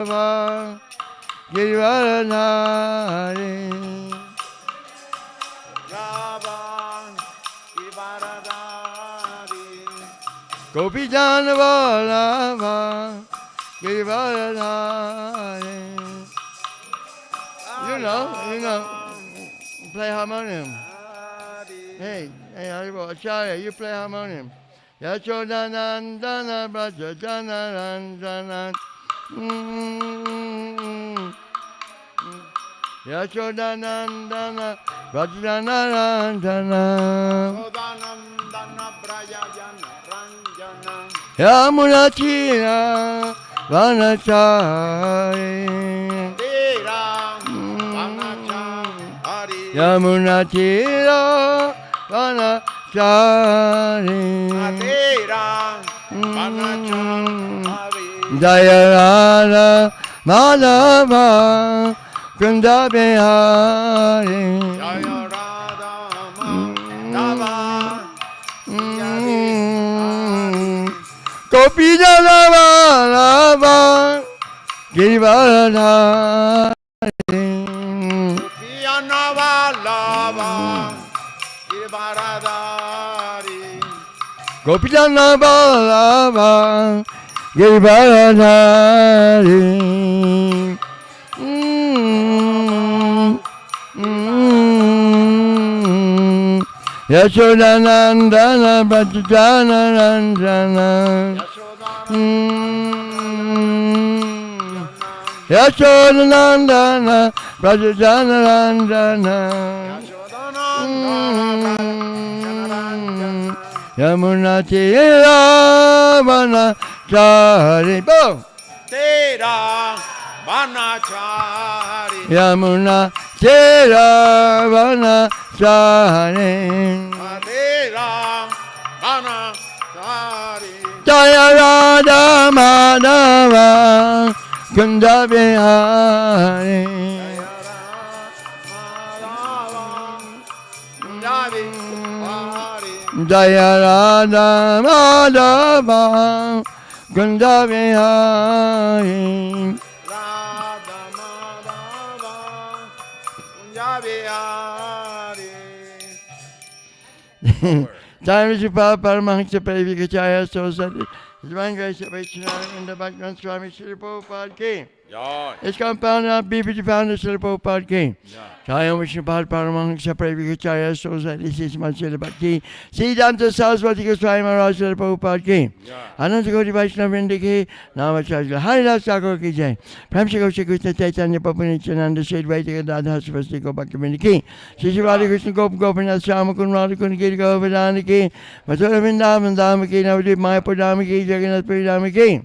Girivaradhari Gopijana Vallabha Girivaradhari. You know, play harmonium. Hey, Haribo, Acharya, you play harmonium. Yashodanandana Brajajanarandana Yashodanandana Brajajanarandana Yamunachira Vanachari Yamunachira Vanachari Jayarada Madhava Kunda Bihari Gopijana Vallabha Girivaradhari Gopijana Vallabha Girivaradhari Gopijana Vallabha Girivaradhari Yashodanandana Brajajanarandana Yashodanandana Brajajanarandana Yamunatira Vanachari Tera Vanachari Yamunatira Vanachari Tera Vanachari Jaya Radha Madhava Kunda Bihari Jaya Radha Madhava Kunda Bihari Radha Madhava Kunda Bihari Time is about Paramahansa Parivikachaya Sosati. Divine Grace of Vaishnava in the Bhagavatam Swami Srila Prabhupada ki. It's compounded on BPG founder Srila Prabhupada ki. Jaya Vishnu Paramahansa Parivikachaya Sosati. This is my Srila Bhakti. Siddhanta Saraswati Goswami Maharaj Srila Prabhupada ki. Ananta Koti Vaishnava Vrinda ki. Namacharya Haridas Thakur ki jai. Prem Shri Krishna Chaitanya Prabhu Nityananda Sri Advaita Gadadhar Srivasti Gopakya Vrinda ki. Shri Radha Krishna Gopinath Shama Kun Radha Kun Giri Govardhana ki. Mathura Vrindavan Dhama ki. Navadvip Mayapur Dhama ki. Jagannath Puri Dhama ki.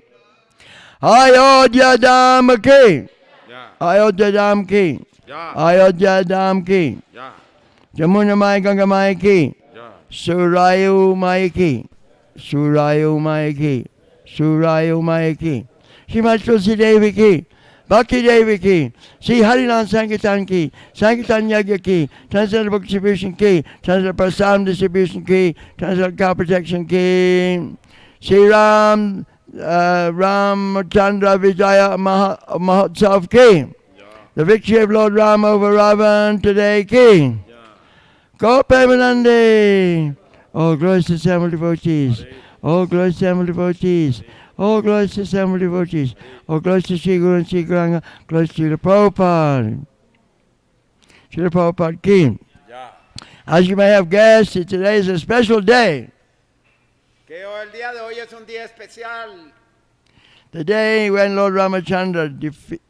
Ayodhya Dhama ki. Ayodhya Dhama ki. Ayodhya Dhama ki. Jamuna Maya Ganga Maya ki. Surayu Maya ki. Surayu Maya ki. Surayu Maya ki. Srimad Tulsi Devi ki. Bhakti Devi ki. Sri Harinam Sankirtan ki. Sankirtan Yagya ki. Transcendental Book Distribution ki. Transcendental Prasam Distribution ki. Transcendental Cow Protection ki. Sri Ram Ramchandra Vijaya Mahotsav ki. The victory of Lord Ram over Ravan today ki. Go Premanande. All glories to assembled devotees. All glories to assembled devotees. All glories to assembled devotees. All glories to Sri Guru and Sri Guranga. Glories to Srila Prabhupada. Srila Prabhupada ki. As you may have guessed, today is a special day. Que el día de hoy es un día especial. The day when Lord Ramachandra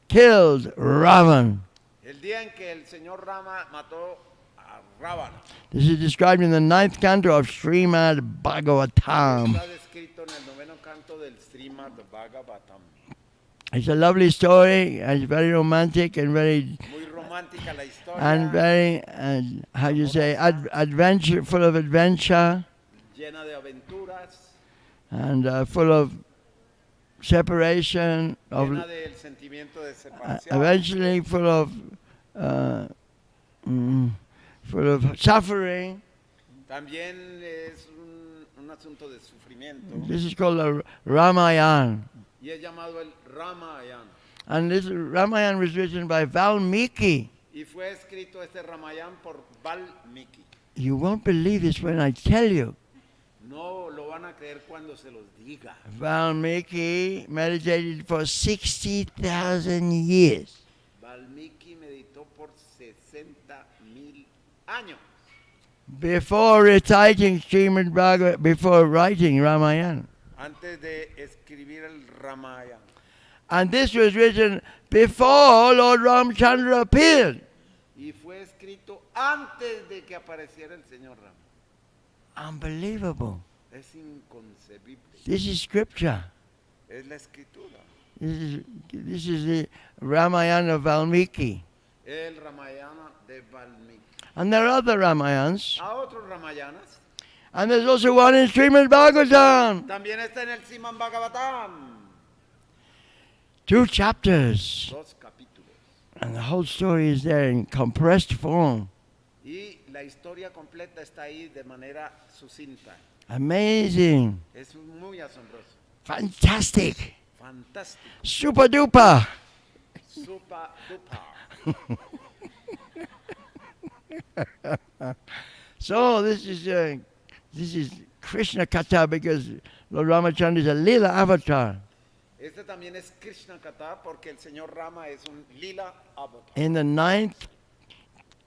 killed Ravan. El día en que el Señor Rama mató a Ravana. This is described in the 9th canto of Srimad Bhagavatam. Está descrito en el 9º canto del Srimad Bhagavatam. It's a lovely story. It's very romantic and very. Muy romántica la historia. And very, how you say, adventure, full of adventure. Llena de aventuras. And full of separation. Llena del sentimiento de separación. Eventually full of suffering. También es un asunto de sufrimiento. This is called a Ramayana. Y es llamado el Ramayana. And this Ramayana was written by Valmiki. Y fue escrito este Ramayana por Valmiki. You won't believe this when I tell you. No lo van a creer cuando se los diga. Valmiki meditated for 60,000 years. Valmiki meditó por 60,000 años. Before reciting Srimad Bhagavatam, before writing Ramayana. Antes de escribir el Ramayana. And this was written before Lord Ramchandra appeared. Y fue escrito antes de que apareciera el Señor Rama. Unbelievable. Es inconcebible. This is scripture. Es la escritura. This is the Ramayana of Valmiki. El Ramayana de Valmiki. And there are other Ramayans. A otros Ramayanas. And there's also one in Srimad Bhagavatam. También está en el Srimad Bhagavatam. 2 chapters. 2 capítulos. And the whole story is there in compressed form. Y la historia completa está ahí de manera sucinta. Amazing. Es muy asombroso. Fantastic. Fantástico. Super duper. Super duper. So this is Krishna Katha because Lord Ramachandra is a Lila avatar. Este también es Krishna Katha porque el Señor Rama es un lila avatar. In the 9th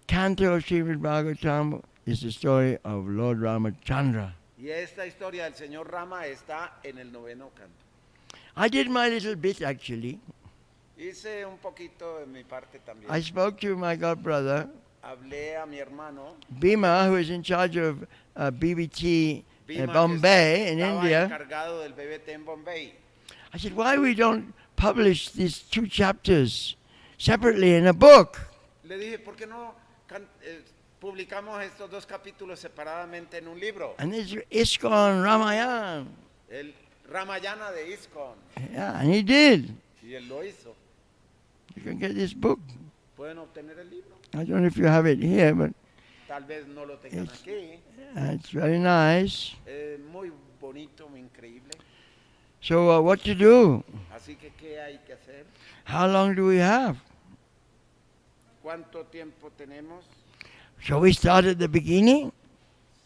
canto of Srimad Bhagavatam is the story of Lord Ramachandra. Y esta historia del Señor Rama está en el 9º canto. I did my little bit actually. Hice un poquito de mi parte también. I spoke to my god brother, Hablé a mi hermano Bhima, who is in charge of BBT Bhima, Bombay in estaba India. encargado del BBT en Bombay. I said, why we don't publish these 2 chapters separately in a book? Le dije, ¿por qué no publicamos estos 2 capítulos separadamente en un libro? And this is ISKCON Ramayana. El Ramayana de ISKCON. Yeah, and he did. Y él lo hizo. You can get this book. ¿Pueden obtener el libro? I don't know if you have it here, but Tal vez no lo tengan aquí. it's very nice. Muy bonito, muy increíble. So what to do? Así que, ¿qué hay que hacer? How long do we have? ¿Cuánto tiempo tenemos? Shall we start at the beginning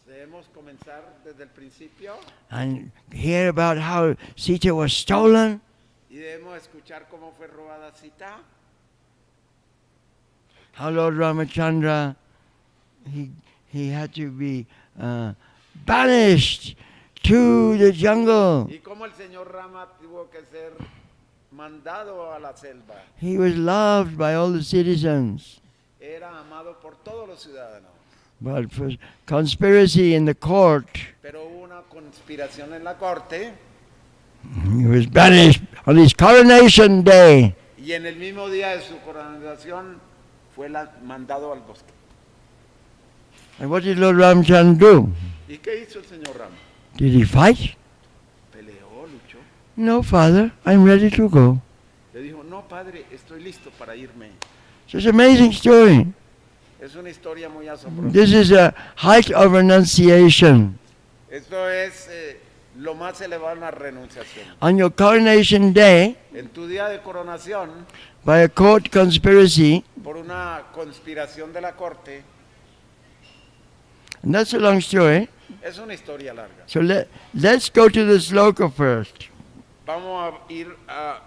Debemos comenzar desde el principio and hear about how Sita was stolen? y debemos escuchar cómo fue robada Sita. How Lord Ramachandra, he had to be banished to the jungle. Y cómo el Señor Rama tuvo que ser mandado a la selva. He was loved by all the citizens. Era amado por todos los ciudadanos. But for conspiracy in the court, Pero hubo una conspiración en la corte he was banished on his coronation day. y en el mismo día de su coronación fue mandado al bosque. And what did Lord Ramchandra do? ¿Y qué hizo el Señor Rama? Did he fight? Peleó, luchó. No, Father, I'm ready to go. Le dijo, no, padre, estoy listo para irme. So it's an amazing story. Es una historia muy asombrosa. This is a height of renunciation. Esto es lo más elevado en la renunciación. On your coronation day, En tu día de coronación, by a court conspiracy, por una conspiración de la corte, and that's a long story. es una historia larga. So let's go to the sloka first, Vamos a ir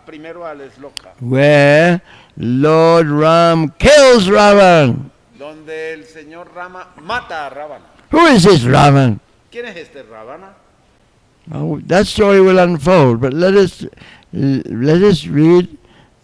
primero al Sloka, where Lord Ram kills Ravan. donde el señor Rama mata a Ravana. Who is this Ravan? ¿Quién es este Ravana? Oh, that story will unfold, but let us read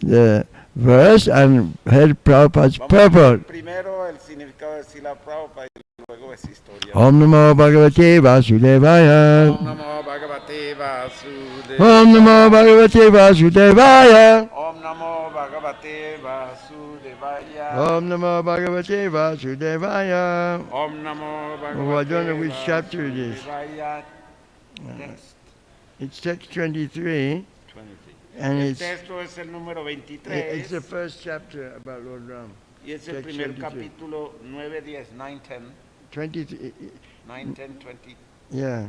the verse and hear Prabhupada's Vamos a ver purport. primero el significado de Srila Prabhupada y luego esa historia. Om Namo Bhagavate Vasudevaya. Om Namo Bhagavate Vasudevaya. Om Namo Bhagavate Vasudevaya. Om Namo Bhagavate Vasudevaya. Om Namo Bhagavate Vasudevaya. Om Namo Bhagavate Oh, I don't know which chapter it is. Vasudevaya. Text It's text 23, 23. and El it's texto es el número the 23 first chapter about Lord Ram. y es el text primer 23. capítulo 9, 10, 9, 10, 23, 9, 10, 20. yeah,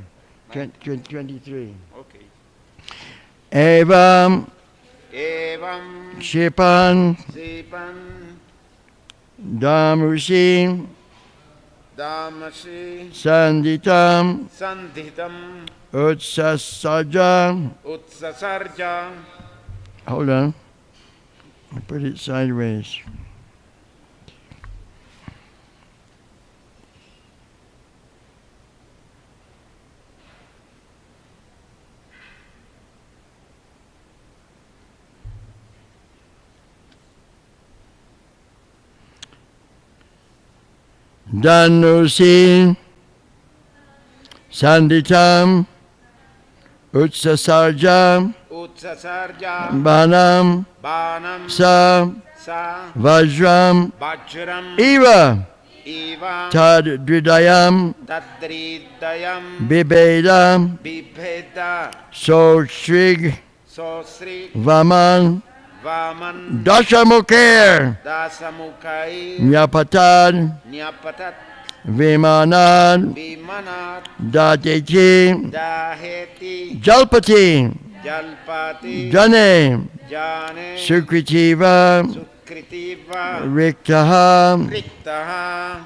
19. 23. Ok. Evam Evam Shipan Sipan Damushi Damasi Sanditam Sandhitam Utsasaja. Utsasarja. Hold on. I put it sideways. Danusi Sanditam Utsasarja Utsasarja Banam Banam Sa Sa Vajram Vajram Eva Eva Tad Dridayam Tadridayam Bibedam Bibheda Sotrig Sosri Vaman Vaman Dashamukher Dasamukai Nyapatad Nyapatat Vimanad Vimanat Datiji Daheti Jalpati Jalpati Jane Jane Sukritiva Sukritiva Riktaha Riktaha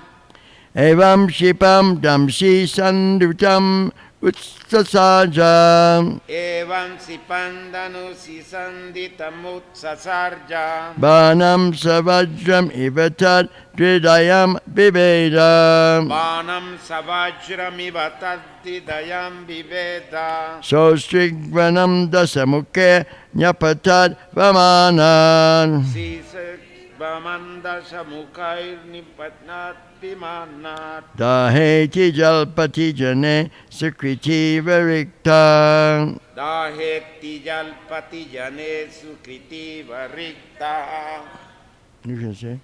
Evam Shipam Damsi Sandutam Utsasaja Evam Sipandanu Sisanditamut Sasarja Banam Savajram Ivatad Dridayam Bibeda Banam Savajramivatati Dayam Viveda Sostrigvanam Dasamukhe Nyapatad Vamanan Sisek Vamanda Samukair Nipatnat Vimanat Daheti Jalpati Jane Sukriti Varikta Daheti Jalpati Jane Sukriti Varikta You can say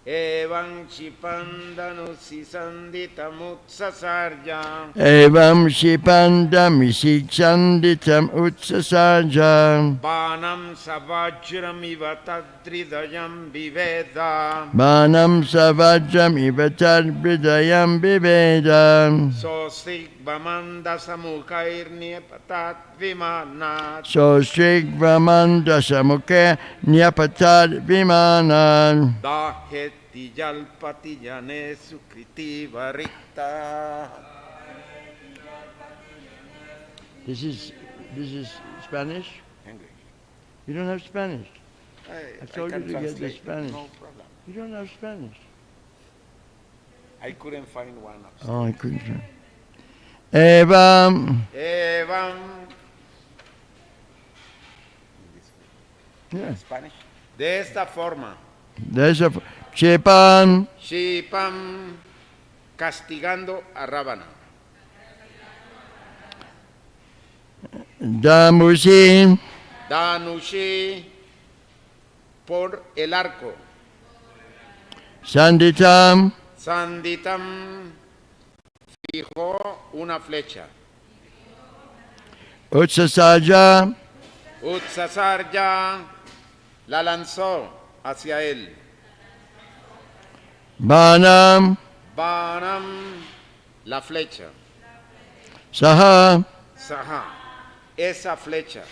Evam Shipandanu Sisanditamut Sasarja Evam Shipandam Isiksanditam Utsasaja Banam Savajramivatadridayam Viveda Banam Savajram Ivatad Bridayam Bibeda Sosik Vamanda Samukair Niepatat Vimanat Sostrigvaman Dasamukhe Nyapatad Vimanan Daheti Jalpati Jane Sukriti Varikta. This is Spanish? English. You don't have Spanish? I told you can to get the translate, Spanish. no problem. You don't have Spanish. I couldn't find one upstairs. Oh, I couldn't find. Evam. Evam. Yeah. Spanish. De esta forma. There's a Chepan. Shipam castigando a Rábana. Damusi. Danushi por el arco. Sanditam. Sanditam fijó una flecha. Utsasaja. Utsasarja la lanzó hacia él. Banam. Banam la flecha. Saha. Saha esa flecha.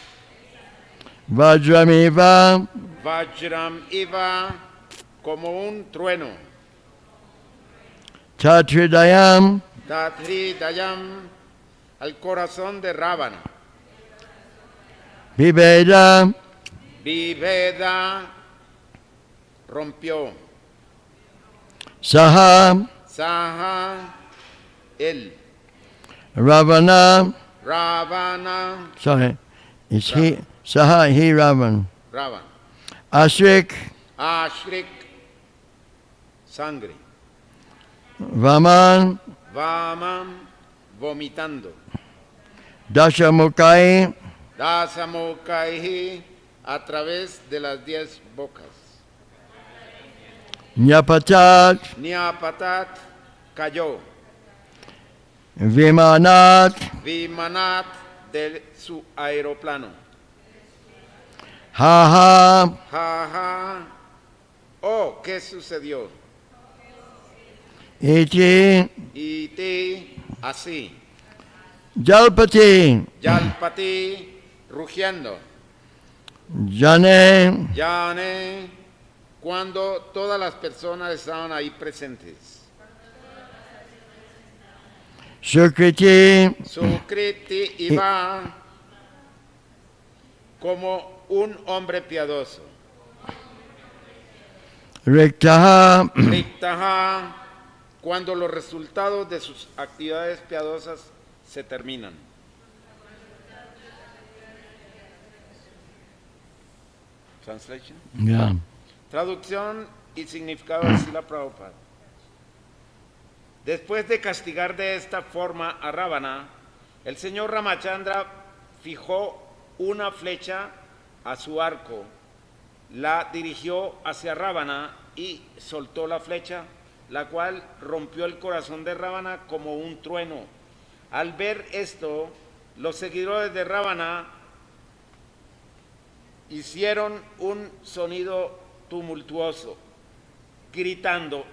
Vajramiva. Vajram iba como un trueno. Tatridayam. Tatri Dayam al corazón de Rábana. Bibeda. Viveda rompió. Saha. Saha él. Ravana. Ravana. Sorry. It's he. Saha, he, Ravan. Ravan. Ashrik. Ashrik sangre. Vaman. Vaman vomitando. Dashamukai. Dasamokaihi a través de las 10 bocas. Nyapatat. Niapatat cayó. Vimanat. Vimanat de su aeroplano. Haha. Jaja. Oh, ¿qué sucedió? Iti. Y así. Jalpati. Yalpati rugiendo. Jane, Yane, cuando todas las personas estaban ahí presentes. Sukriti, Sukriti iba como un hombre piadoso. Riktaha, Riktaha, cuando los resultados de sus actividades piadosas se terminan. Translation. yeah. Traducción y significado de Srila Prabhupada. Después de castigar de esta forma a Ravana, el señor Ramachandra fijó una flecha a su arco, la dirigió hacia Ravana y soltó la flecha, la cual rompió el corazón de Ravana como un trueno. Al ver esto, los seguidores de Ravana hicieron un sonido tumultuoso, gritando,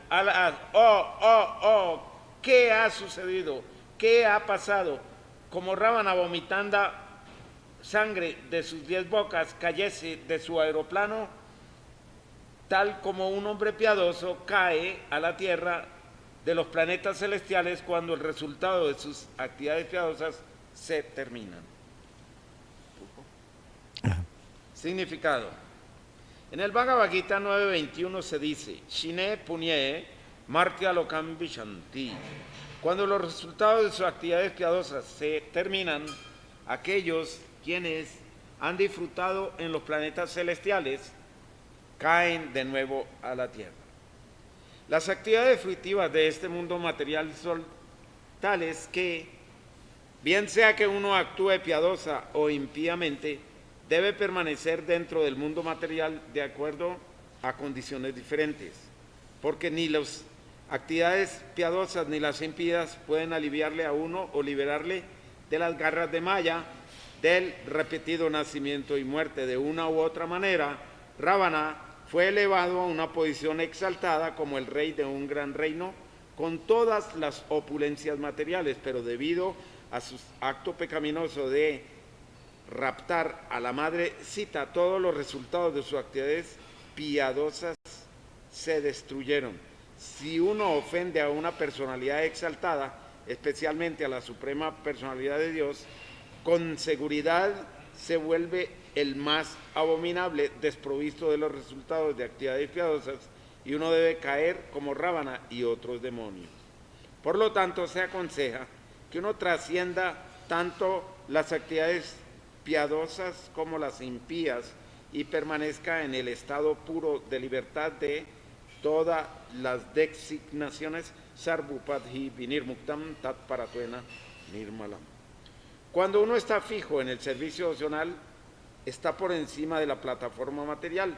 oh, ¿qué ha sucedido? ¿Qué ha pasado? Como Ravana vomitando sangre de sus 10 bocas cayese de su aeroplano, tal como un hombre piadoso cae a la tierra de los planetas celestiales cuando el resultado de sus actividades piadosas se terminan. Significado. En el Bhagavad Gita 9.21 se dice, Shine Punye Martya Lokam Vishanti. Cuando los resultados de sus actividades piadosas se terminan, aquellos quienes han disfrutado en los planetas celestiales caen de nuevo a la tierra. Las actividades fruitivas de este mundo material son tales que, bien sea que uno actúe piadosa o impíamente, debe permanecer dentro del mundo material de acuerdo a condiciones diferentes, porque ni las actividades piadosas ni las impías pueden aliviarle a uno o liberarle de las garras de Maya, del repetido nacimiento y muerte. De una u otra manera, Ravana fue elevado a una posición exaltada como el rey de un gran reino, con todas las opulencias materiales, pero debido a su acto pecaminoso de raptar a la madre Sita, todos los resultados de sus actividades piadosas se destruyeron. Si uno ofende a una personalidad exaltada, especialmente a la suprema personalidad de Dios, con seguridad se vuelve el más abominable, desprovisto de los resultados de actividades piadosas, y uno debe caer como Ravana y otros demonios. Por lo tanto, se aconseja que uno trascienda tanto las actividades piadosas como las impías y permanezca en el estado puro de libertad de todas las designaciones sarvupadhi vinirmuktam tat paratuena nirmalam. Cuando uno está fijo en el servicio opcional, está por encima de la plataforma material.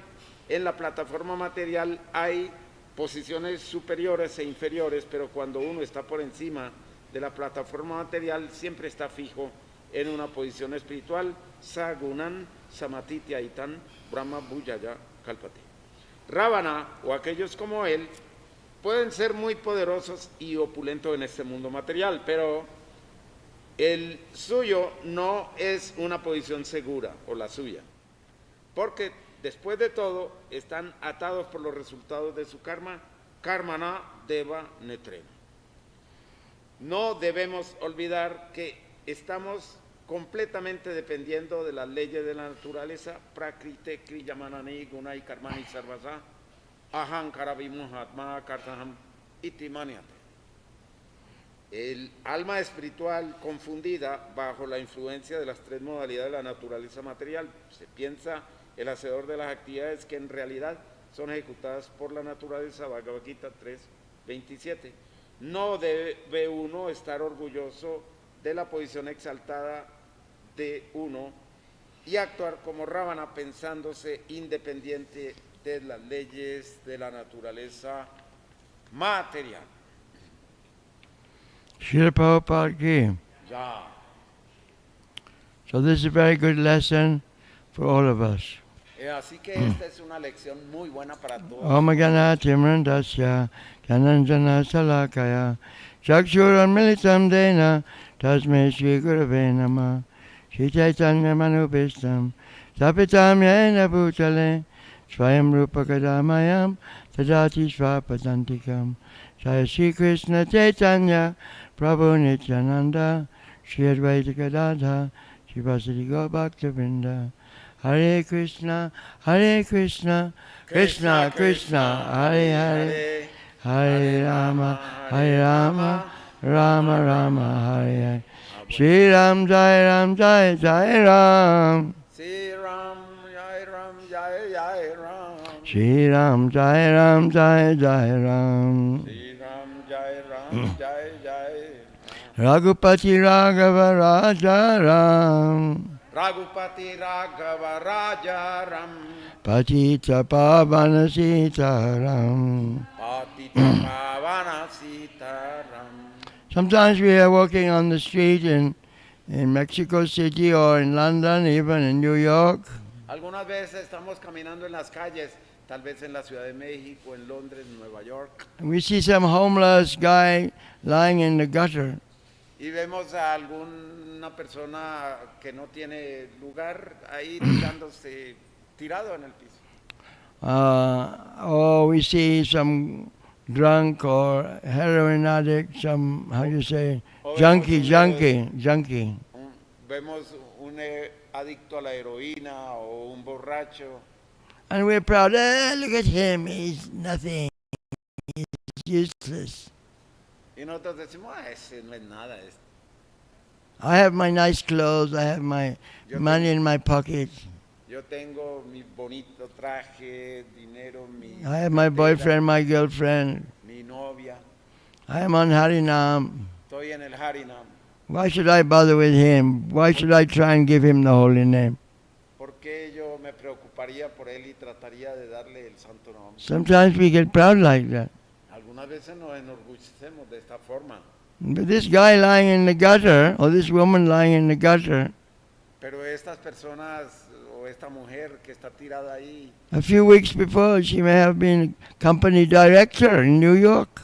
En la plataforma material hay posiciones superiores e inferiores, pero cuando uno está por encima de la plataforma material, siempre está fijo en una posición espiritual, Sagunan Samatitiaitan Brahma Bhujaya Kalpate. Ravana o aquellos como él pueden ser muy poderosos y opulentos en este mundo material, pero el suyo no es una posición segura, o la suya, porque después de todo están atados por los resultados de su karma, karmana deva netrena. No debemos olvidar que estamos completamente dependiendo de las leyes de la naturaleza, prakrite kriyamanani gunai karmani sarvasa ahankara vimuhatma kartaham iti maniate. El alma espiritual confundida bajo la influencia de las tres modalidades de la naturaleza material, se piensa el hacedor de las actividades que en realidad son ejecutadas por la naturaleza, Bhagavad Gita 3.27. No debe uno estar orgulloso de la posición exaltada de uno y actuar como Ravana pensándose independiente de las leyes de la naturaleza material. Srila Prabhupada ki. Ya. So this is a very good lesson for all of us. Así que esta es una lección muy buena para todos. Om Gana Timrandasya Kananjana Salakaya Chakshuram Militam Dena Tasme Shri Gurave Namah Shri Chaitanya Manubhistam Sapitam yena bhutale Swayam rupa kadamayam Tadati swapatantikam Jaya Shri Krishna Chaitanya Prabhu Nityananda Shri Advaita Gadadha Shri Vasudeva Gaura Bhakta-vrinda. Hare Krishna, Krishna Krishna, Hare Hare, Hare Rama, Rama Rama, Hare Hare. Shri Ram Jai Jai Ram. Sri Ram, Jai Ram, Jai Jai Ram. Shri Ram Jai Jai Ram. Sri Ram, Jai Ram, Jai Jai Ram. Raghupati Raghava Raja Ram. Raghupati Raghava Raja Ram. Patita Pavana Sita Ram. Patita Pavana Sita Ram. Sometimes we are walking on the street in Mexico City or in London, even in New York. Algunas veces estamos caminando en las calles, tal vez en la Ciudad de México, en Londres, en Nueva York, And we see some homeless guy lying in the gutter. y vemos a alguna persona que no tiene lugar ahí tirándose, tirado en el piso. Or we see some drunk or heroin addict, some, how do you say, junkie. Vemos un adicto a la heroína o un borracho. And we're proud, look at him, he's nothing, he's useless. Y nosotros decimos, ese no es nada. I have my nice clothes, I have my money in my pocket, Yo tengo mi bonito traje, dinero, I have my boyfriend, my girlfriend, mi novia. I am on Harinam. Estoy en el Harinam. Why should I bother with him? Why should I try and give him the holy name? ¿Por qué yo me preocuparía por él y trataría de darle el santo nombre? Sometimes we get proud like that. Algunas veces nos enorgullecemos de esta forma. But this guy lying in the gutter, or this woman lying in the gutter, Pero estas personas o esta mujer que está tirada ahí, a few weeks before, she may have been company director in New York.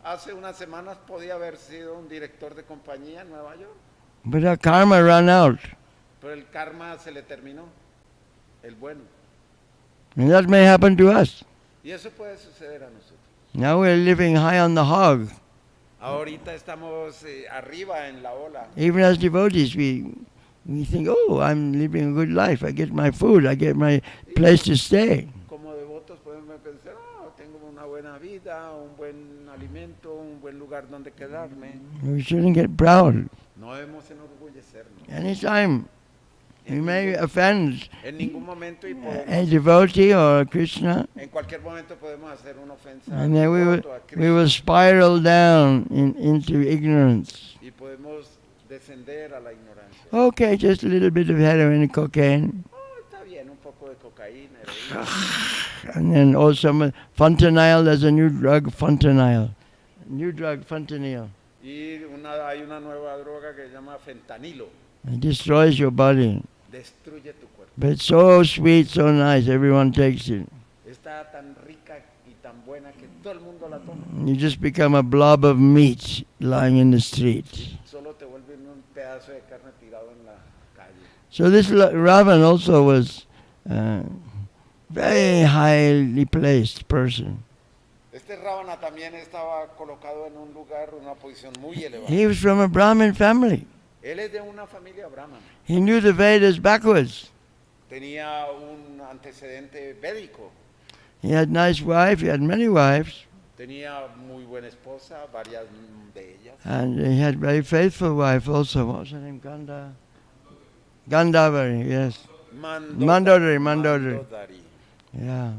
hace unas semanas podía haber sido un director de compañía en Nueva York, But her karma ran out. pero el karma se le terminó, el bueno. And that may happen to us. Y eso puede suceder a nosotros. Now we're living high on the hog. Ahorita estamos arriba en la ola. Even as devotees, we think, oh, I'm living a good life. I get my food, I get my place to stay. Como devotos podemos pensar, oh, tengo una buena vida, un buen alimento, un buen lugar donde quedarme. We shouldn't get proud. No debemos enorgullecernos. Anytime we may offend En ningún momento y a podemos, devotee or a Krishna, en cualquier momento podemos hacer una ofensa and then we devoto a will Krishna spiral down into ignorance. y podemos descender a la ignorancia. Okay, just a little bit of heroin and cocaine. Oh, está bien, un poco de cocaína, heroína. And then also fentanyl, there's a new drug, fentanyl. New drug, fentanyl. Y hay una nueva droga que se llama fentanilo. It destroys your body. Destruye tu cuerpo. But it's so sweet, so nice, everyone takes it. Está tan rica y tan buena que todo el mundo la toma. You just become a blob of meat lying in the street. Solo te vuelven un pedazo de carne tirado en la calle. So this Ravan also was very highly placed person. Este Ravana también estaba colocado en un lugar, una posición muy elevada. He was from a Brahmin family. Él es de una familia brahmana. He knew the Vedas backwards. Tenía un antecedente védico. He had nice wife, he had many wives, Tenía muy buena esposa, varias de ellas. and he had very faithful wife also. What was her name? Gandavari, yes. Mandodari. Yeah.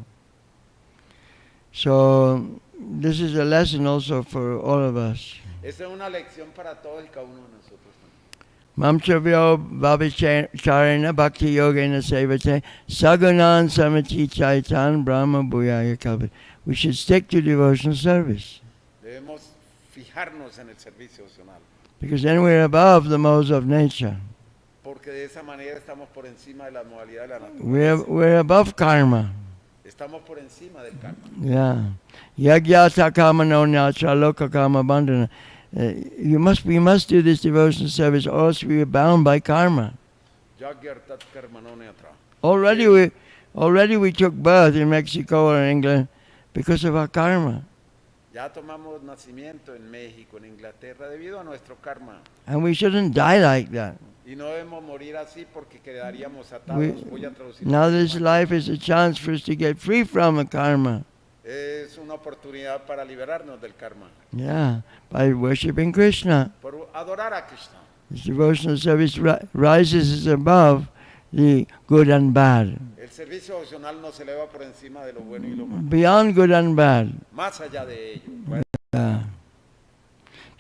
So this is a lesson also for all of us. Esta es una lección para todos y cada uno de nosotros. Mamchavyo bhavicharena bhakti yogena sevate sagunan samati chaitan brahma bhuyaya kalpate. We should stick to devotional service, Debemos fijarnos en el servicio opcional, because then we're above the modes of nature. porque de esa manera estamos por encima de la modalidad de la naturaleza. We're above karma. Estamos por encima del karma. Yeah. Yagyata kama no nyatra loka kama bandhana. We must do this devotional service, or else we are bound by karma. Yagyartat karmano neatra. Already we took birth in Mexico or England because of our karma. Ya tomamos nacimiento en México, en Inglaterra, debido a nuestro karma. And we shouldn't die like that. Y no debemos morir así porque quedaríamos atados. Voy a traducir. Now this life is a chance for us to get free from the karma. Es una oportunidad para liberarnos del karma. Yeah, by worshipping Krishna. Por adorar a Krishna. This devotional service rises above the good and bad. El servicio devocional no se eleva por encima de lo bueno y lo malo. Beyond good and bad. Más allá de ello.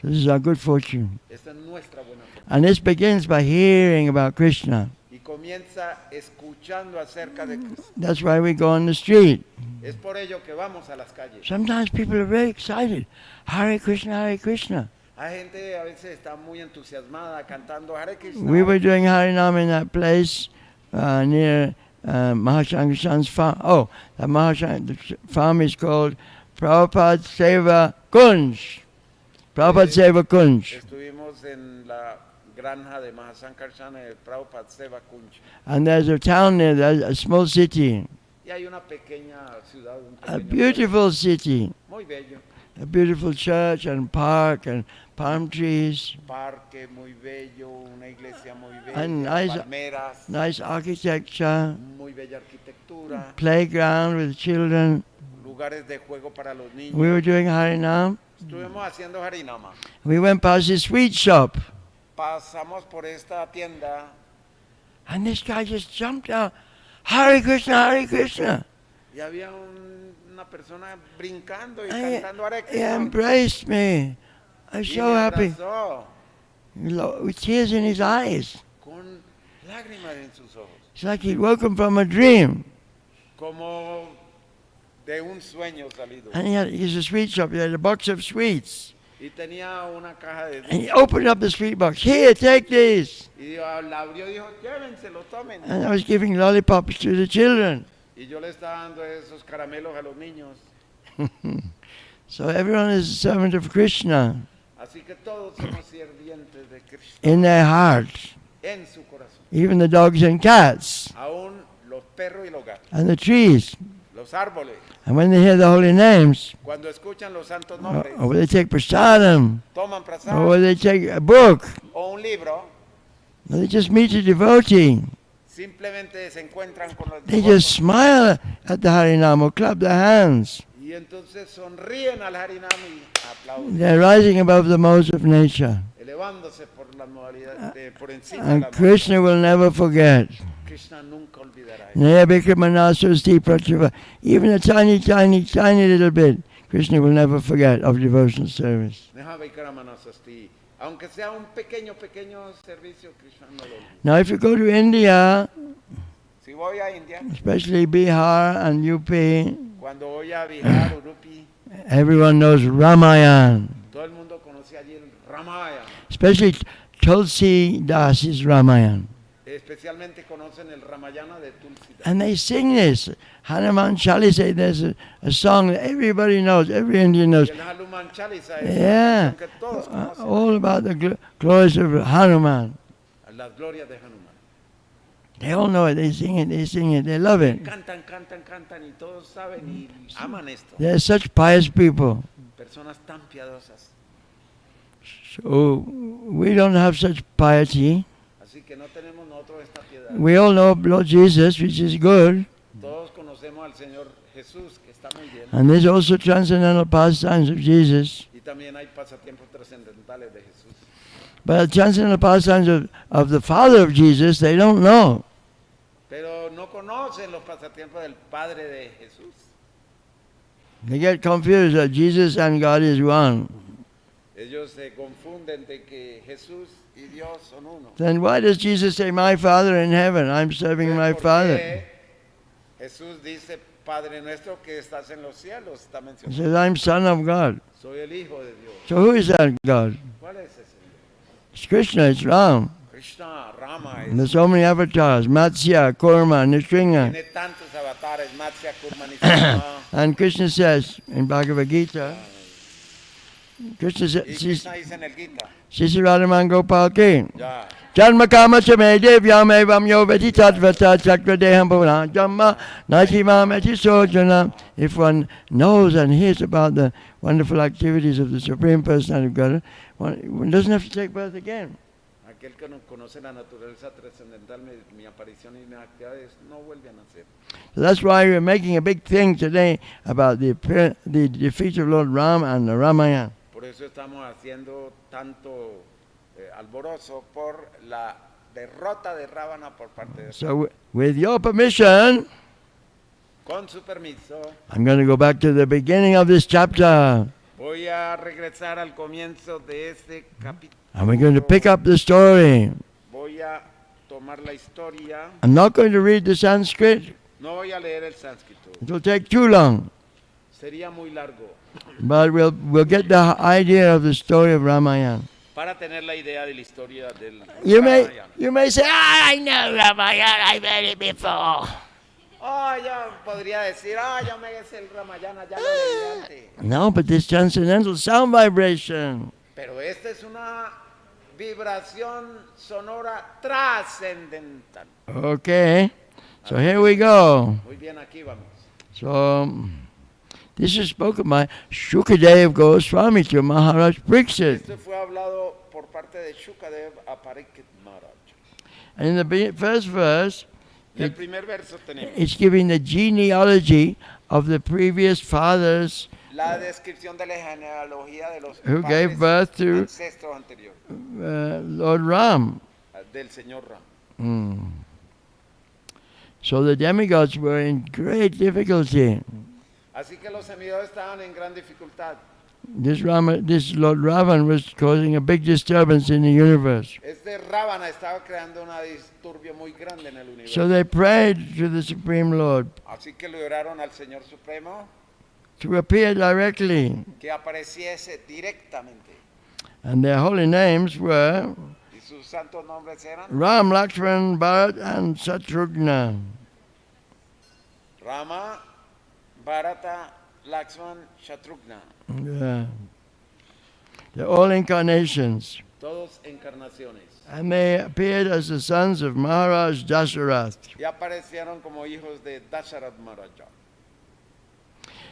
So this is our good fortune. Esta es nuestra buena fortuna. And this begins by hearing about Krishna. Y comienza escuchando acerca de Krishna. That's why we go on the street. Es por ello que vamos a las calles. Sometimes people are very excited. Hare Krishna, Hare Krishna. Hay gente a veces está muy entusiasmada cantando Hare Krishna. We were doing Harinam in that place near Maha vishnu's farm. Oh, the farm is called Prabhupada Seva Kunj. Prabhupada Seva Kunj. Estuvimos en la granja de Maha Sankarsana de Prabhupada Seva Kunj. And there's a town there, there's a small city. Y hay una pequeña ciudad, A beautiful city. Muy bello. A beautiful church and park and palm trees. Parque muy bello, una iglesia muy bella, And palmeras, nice architecture. muy bella arquitectura, Playground with children. lugares de juego para los niños. We were doing Harinam. Estuvimos haciendo harinama. We went past a sweet shop. Pasamos por esta tienda And this guy just jumped out. Hare Krishna, Hare Krishna. y había una persona brincando y He cantando Hare he Krishna. embraced me. I'm Y so me happy. abrazó With tears in his eyes. con lágrimas en sus ojos, It's like he'd woken from a dream. como de un sueño salido. And he's a sweet shop. He had a box of sweets. Y tenía una caja de And he dulces. opened up the sweet box. Here, take these. Y la abrió y dijo, llévenselo, tomen. And I was giving lollipops to the children. Y yo le estaba dando esos caramelos a los niños. So everyone is a servant of Krishna Así que todos somos sirvientes de Krishna in their hearts. en su corazón. Even the dogs and cats Aún los perros y los gatos, and the trees. los árboles, And when they hear the holy names, cuando escuchan los santos or nombres, when they take prasadam, toman or prasad when they take a book, o un libro, or they just meet a devotee, simplemente se encuentran con los they just devotos smile at the Harinam or clap their hands. y entonces sonríen al Harinam y aplauden, They're rising above the modes of nature. elevándose por las modalidades, por encima de And las Krishna will never forget. modalidades. Krishna nunca olvidará eso. Even a tiny, tiny, tiny little bit, Krishna will never forget of devotional service. Aunque sea un pequeño servicio, Krishna no lo olvida. Now, if you go to India, Si voy a India, especially Bihar and UP, cuando voy a Bihar, Udupi, everyone knows Ramayana. todo el mundo conoce allí el Ramayana. Especially Tulsi Das's Ramayana. Especialmente conocen el Ramayana de Tulsi Das. And they sing this. Hanuman Chalisa, there's a song that everybody knows, every Indian knows. Y el Hanuman Chalisa es Yeah, una canción que todos conocen. all about the glories of Hanuman. Las glorias de Hanuman. They all know it, they sing it, they love it. Cantan y todos saben y aman esto. They're such pious people. Personas tan piadosas. So we don't have such piety. Así que no tenemos nosotros esta piedad. We all know Lord Jesus, which is good. Todos conocemos al Señor Jesús, que está muy bien. And there's also transcendental pastimes of Jesus. Y también hay pasatiempos trascendentales de Jesús. But the transcendental pastimes of the Father of Jesus, they don't know. Pero no conocen los pasatiempos del Padre de Jesús. They get confused that Jesus and God is one. Ellos se confunden de que Jesús y Dios son uno. Then why does Jesus say, my Father in heaven, I'm serving my ¿Por Father? qué Jesús dice, Padre nuestro que estás en los cielos, está He mencionado. says, I'm Son of God. Soy el Hijo de Dios. So who is that God? ¿Cuál es ese Dios? It's Krishna, it's Ram. Krishna, Rama. And there's so many avatars, Matsya, Kurma, Nrsimha. Tiene tantos avatares, Matsya, Kurma, Nrsimha. And Krishna says in Bhagavad Gita, Krishna Y said, Krishna dice en el Gita. Sisi Radhaman Gopal Ki. Ya. Janma kama chame devyam evam yo veti tatvata chakra deham bhavana jamma najimam eti sojana. If one knows and hears about the wonderful activities of the Supreme Personality of Godhead, one doesn't have to take birth again. Aquel que no conoce la naturaleza trascendental, mi aparición y mis actividades, no vuelve a nacer. So that's why we're making a big thing today about the defeat of Lord Ram and the Ramayana. Por eso estamos haciendo tanto alborozo por la derrota de Ravana por parte de So with your permission, con su permiso, I'm going to go back to the beginning of this chapter. voy a regresar al comienzo de este capítulo. And we're going to pick up the story. Voy a tomar la historia. I'm not going to read the Sanskrit. No voy a leer el sánscrito. It will take too long. Sería muy largo. But we'll get the idea of the story of Ramayana. Para tener la idea de la historia del You Ramayana. may say, I know Ramayana, I've read it before. Yo podría decir, yo me sé el Ramayana, ya lo leí antes. No, but this transcendental sound vibration. Pero esta es una vibración sonora trascendental. Okay, so here we go. Muy bien, aquí vamos. So, this is spoken by Shukadev Goswami to Maharaj Pariksit. Esto fue hablado por parte de Shukadev a Pariksit Maharaj. And in the first verse, En el primer verso tenemos it's giving the genealogy of the previous fathers la descripción de la genealogía de los who padres gave birth to ancestros anteriores Lord Ram. del señor Ram. So the demigods were in great difficulty. Así que los semidioses estaban en gran dificultad. This Lord Ravan was causing a big disturbance in the universe. Este Ravana estaba creando un disturbio muy grande en el universo. So they prayed to the Supreme Lord Así que le oraron al Señor Supremo to appear directly. que apareciese directamente. And their holy names were Y sus santos nombres eran Ram, Lakshman, Bharat, and Shatrugna. Rama, Bharata, Lakshman, Shatrugna. They're all incarnations. Todos encarnaciones. And they appeared as the sons of Maharaj Dasarath. Y aparecieron como hijos de Dasharat Maharaja.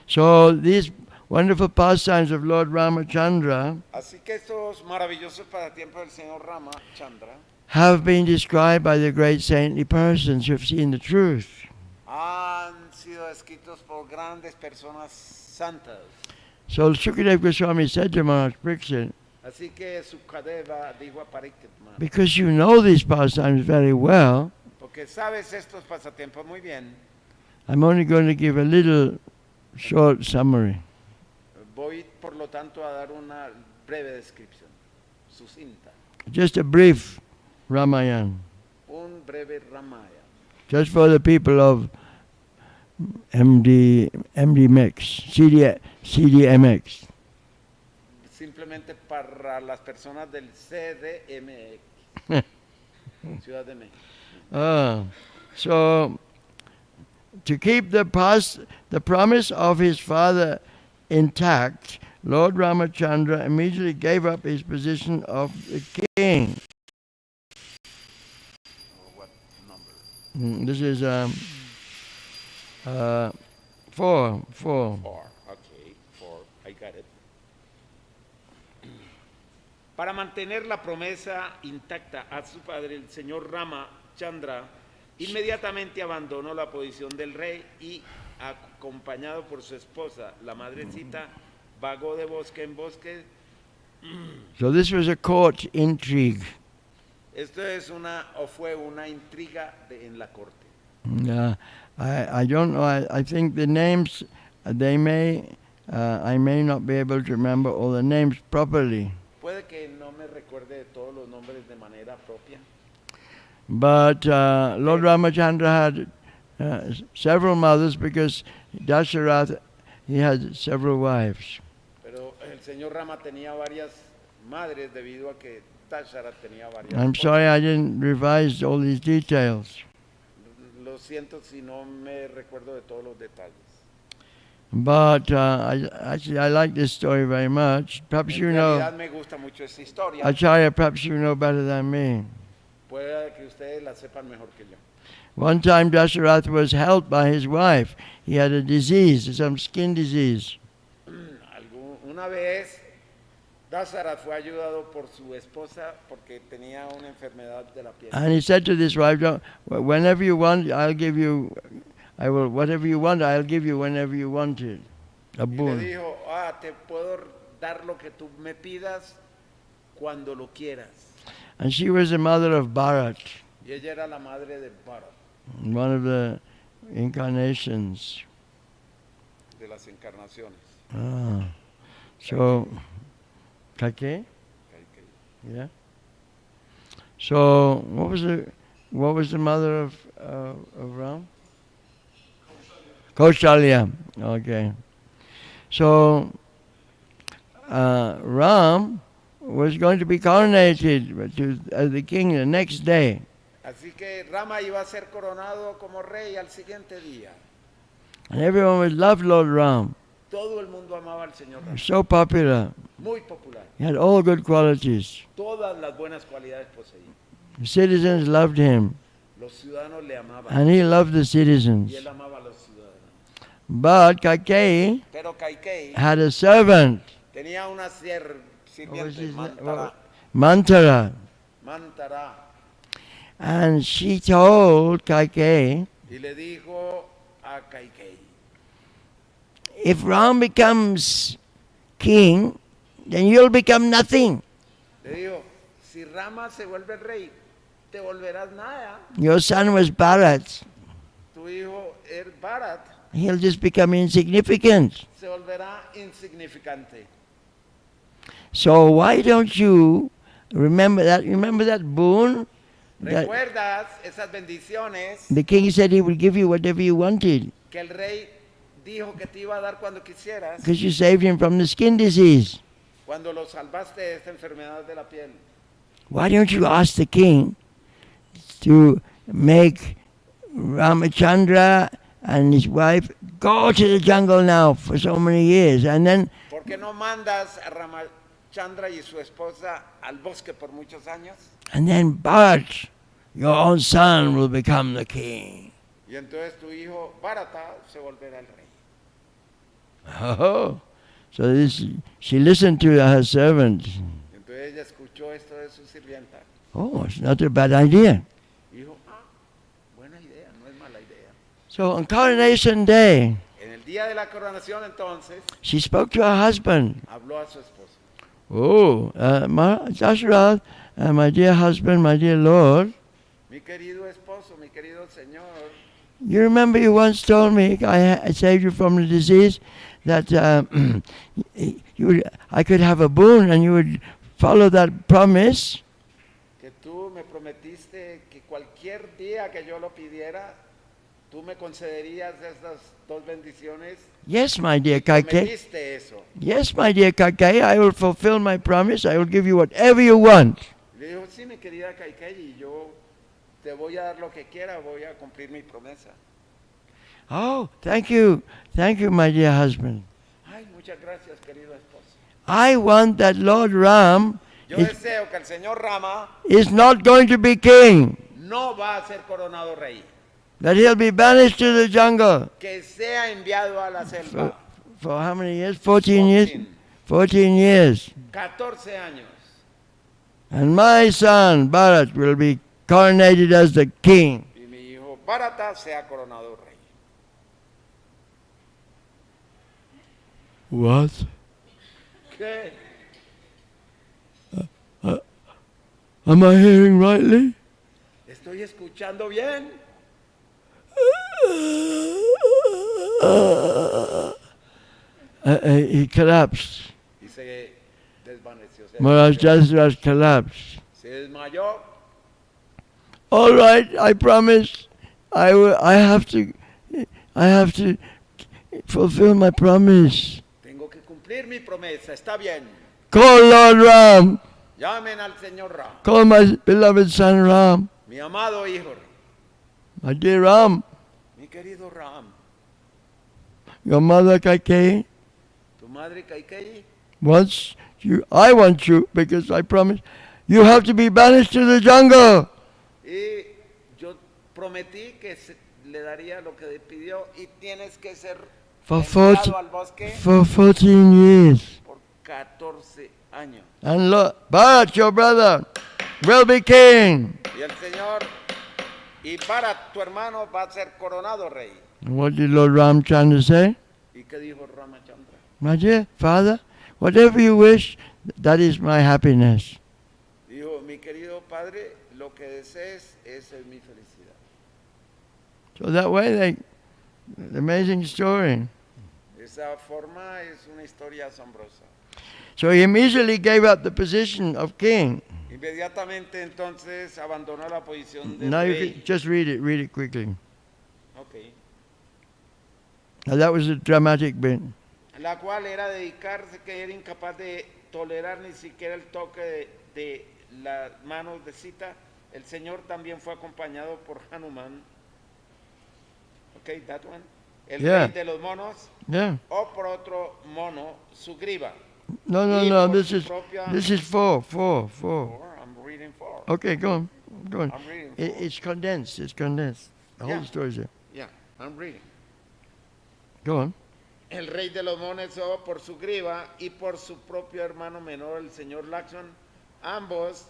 So these wonderful pastimes of Lord Ramachandra Así que estos maravillosos pasatiempos del Señor Ramachandra have been described by the great saintly persons who have seen the truth. han sido escritos por grandes personas santas. So Shukadev Goswami said to Maharaj Pariksit, Así que Sukadeva dijo a Pariksit Maharaj, because you know these pastimes very well, porque sabes estos pasatiempos muy bien, I'm only going to give a little short summary. voy por lo tanto a dar una breve descripción, sucinta, Just a brief Ramayana. un breve Ramayana. Just for the people of CDMX. Simplemente para las personas del CDMX, Ciudad de México. So, to keep the promise of his father intact, Lord Ramachandra immediately gave up his position of the king. What number? This is 4. 4. Okay, 4. I got it. Para mantener la promesa intacta a su padre, el señor Ramachandra inmediatamente abandonó la posición del rey y, acompañado por su esposa, la madrecita, vagó de bosque en bosque. So this was a court intrigue. Esto es fue una intriga en la corte. I don't know. I think the names, I may not be able to remember all the names properly. Puede que no me recuerde de todos los nombres de manera propia. But Lord Ramachandra had several mothers because Dasarath, he had several wives. Pero el señor Rama tenía varias madres debido a que Dasharat tenía varias. I'm sorry I didn't revise all these details. Lo siento si no me recuerdo de todos los detalles. But I like this story very much. Perhaps you En know, realidad me gusta mucho esta historia. Acharya, perhaps you know better than me. Puede que ustedes la sepan mejor que yo. One time Dasharatha was helped by his wife. He had a disease, some skin disease. Una vez Dasharatha fue ayudado por su esposa porque tenía una enfermedad de la piel. And he said to this wife, whenever you want, I'll give you, whatever you want, I'll give you whenever you want it. A Y le boon. dijo, te puedo dar lo que tú me pidas cuando lo quieras. And she was the mother of Bharat, Y ella era la madre de Bharat, one of the incarnations. de las encarnaciones. Ah. So, Kake? Yeah. So, what was the mother of Ram? Kaushalya. Okay. So, Ram was going to be coronated as the king the next day. Así que Rama iba a ser coronado como rey al siguiente día. And everyone was loved Lord Ram. Todo el mundo amaba al Señor Rama. So popular. Muy popular. He had all good qualities. Todas las buenas cualidades poseía. The citizens loved him. Los ciudadanos le amaban. And he loved the citizens. Y él amaba a los ciudadanos. But Kaikeyi Pero Kaikei had a servant. tenía una What was sirviente, his name? Mantara. Mantara. Mantara. And she told Kaikeyi, Y le dijo a Kaikei, if Ram becomes king, then you'll become nothing. le dijo, si Rama se vuelve rey, te volverás nada. Your son was Bharat. Tu hijo es Bharat, He'll just become insignificant. se volverá insignificante. So why don't you remember that boon? That ¿Recuerdas esas bendiciones the king said he would give you whatever you wanted que el rey dijo que te iba a dar cuando quisieras? because you saved him from the skin disease. Cuando lo salvaste de esta enfermedad de la piel. Why don't you ask the king to make Ramachandra and his wife go to the jungle now for so many years, and then ¿Por qué no mandas a Ramachandra y su esposa al bosque por muchos años? Bharat, your own son, will become the king? Y entonces tu hijo Bharata se volverá el rey. Oh, so she listened to her servant. Entonces ella escuchó esto de su sirvienta. Oh, it's not a bad idea. Y dijo, buena idea, no es mala idea. So on coronation day, En el día de la coronación entonces, she spoke to her husband. habló a su esposo. Oh, Dasharatha, my dear husband, my dear Lord, Mi querido esposo, mi querido Señor, you remember you once told me I saved you from the disease, that I could have a boon and you would follow that promise. que tú me prometiste que cualquier día que yo lo pidiera, tú me concederías estas dos bendiciones. Yes, my dear Kaikeyi. Prometiste eso. Yes, my dear Kaikeyi, I will fulfill my promise. I will give you whatever you want. Le dijo, sí, mi querida Kaikei, yo te voy a dar lo que quiera, voy a cumplir mi promesa. Oh, thank you. Thank you, my dear husband. Ay, muchas gracias, querido esposo. I want that Lord Ram Yo deseo que el señor Rama is not going to be king, no va a ser coronado rey, that he'll be banished to the jungle. que sea enviado a la selva. For how many years? 14 years? 14 years. 14 años. And my son, Bharat, will be coronated as the king. Y mi hijo Bharata sea coronado rey. What? ¿Qué? Am I hearing rightly? ¿Estoy escuchando bien? He collapsed. Y se desvaneció. Maharaj Dasharatha collapsed. Se desmayó. All right, I promise. I have to fulfill my promise. Tengo que cumplir mi promesa. Está bien. Call Lord Ram. Llamen al señor Ram. Call my beloved son Ram. Mi amado hijo. My dear Ram, Mi querido Ram. Your mother Kaikeyi Tu madre Kaikeyi wants you. I want you because I promised. You have to be banished to the jungle. y yo prometí que le daría lo que le pidió y tienes que ser For enviado al bosque 14 years. por 14 años. And look, Bharat, your brother, will be king. Y el Señor, y Bharat, tu hermano, va a ser coronado rey. And what did Lord Ramchandra say? ¿Y qué dijo Ramachandra? My dear father, whatever you wish, that is my happiness. Dijo, mi querido padre, lo que desees, esa es mi felicidad. So that way, an amazing story. Esa forma es una historia asombrosa. So he immediately gave up the position of king. Inmediatamente entonces abandonó la posición de Now you rey. can just read it quickly. Okay. Now that was a dramatic bit. La cual era dedicarse, que era incapaz de tolerar ni siquiera el toque de las manos de Sita. El Señor también fue acompañado por Hanuman. Okay, that one. El rey de los monos. Yeah. O por otro mono, Sugriva. No. This is four. I'm reading 4. Okay, go on. I'm reading 4. It's condensed. The whole story is there. Yeah, I'm reading. Go on. El rey de los monos o por Sugriva y por su propio hermano menor, el señor Lakshman, ambos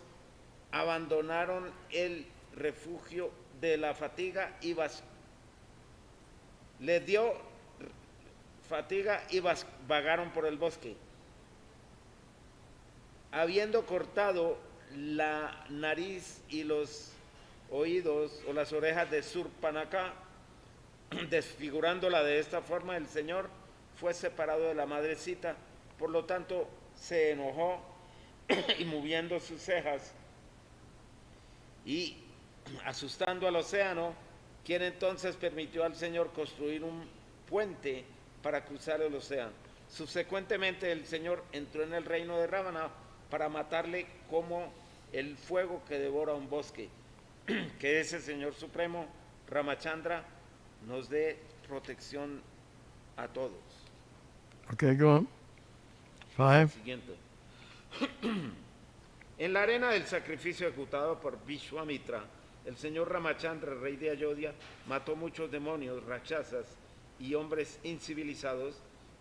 abandonaron el refugio de la fatiga y les dio fatiga y vagaron por el bosque. Habiendo cortado la nariz y los oídos o las orejas de Surpanaka, desfigurándola de esta forma, el Señor fue separado de la madrecita, por lo tanto se enojó y moviendo sus cejas y asustando al océano, quien entonces permitió al Señor construir un puente para cruzar el océano. Subsecuentemente el Señor entró en el reino de Ravana para matarle como el fuego que devora un bosque. Que ese Señor Supremo, Ramachandra, nos dé protección a todos. Okay, go on. 5. Siguiente. En la arena del sacrificio ejecutado por Vishwamitra, el señor Ramachandra, rey de Ayodhya, mató muchos demonios, rakshasas y hombres incivilizados,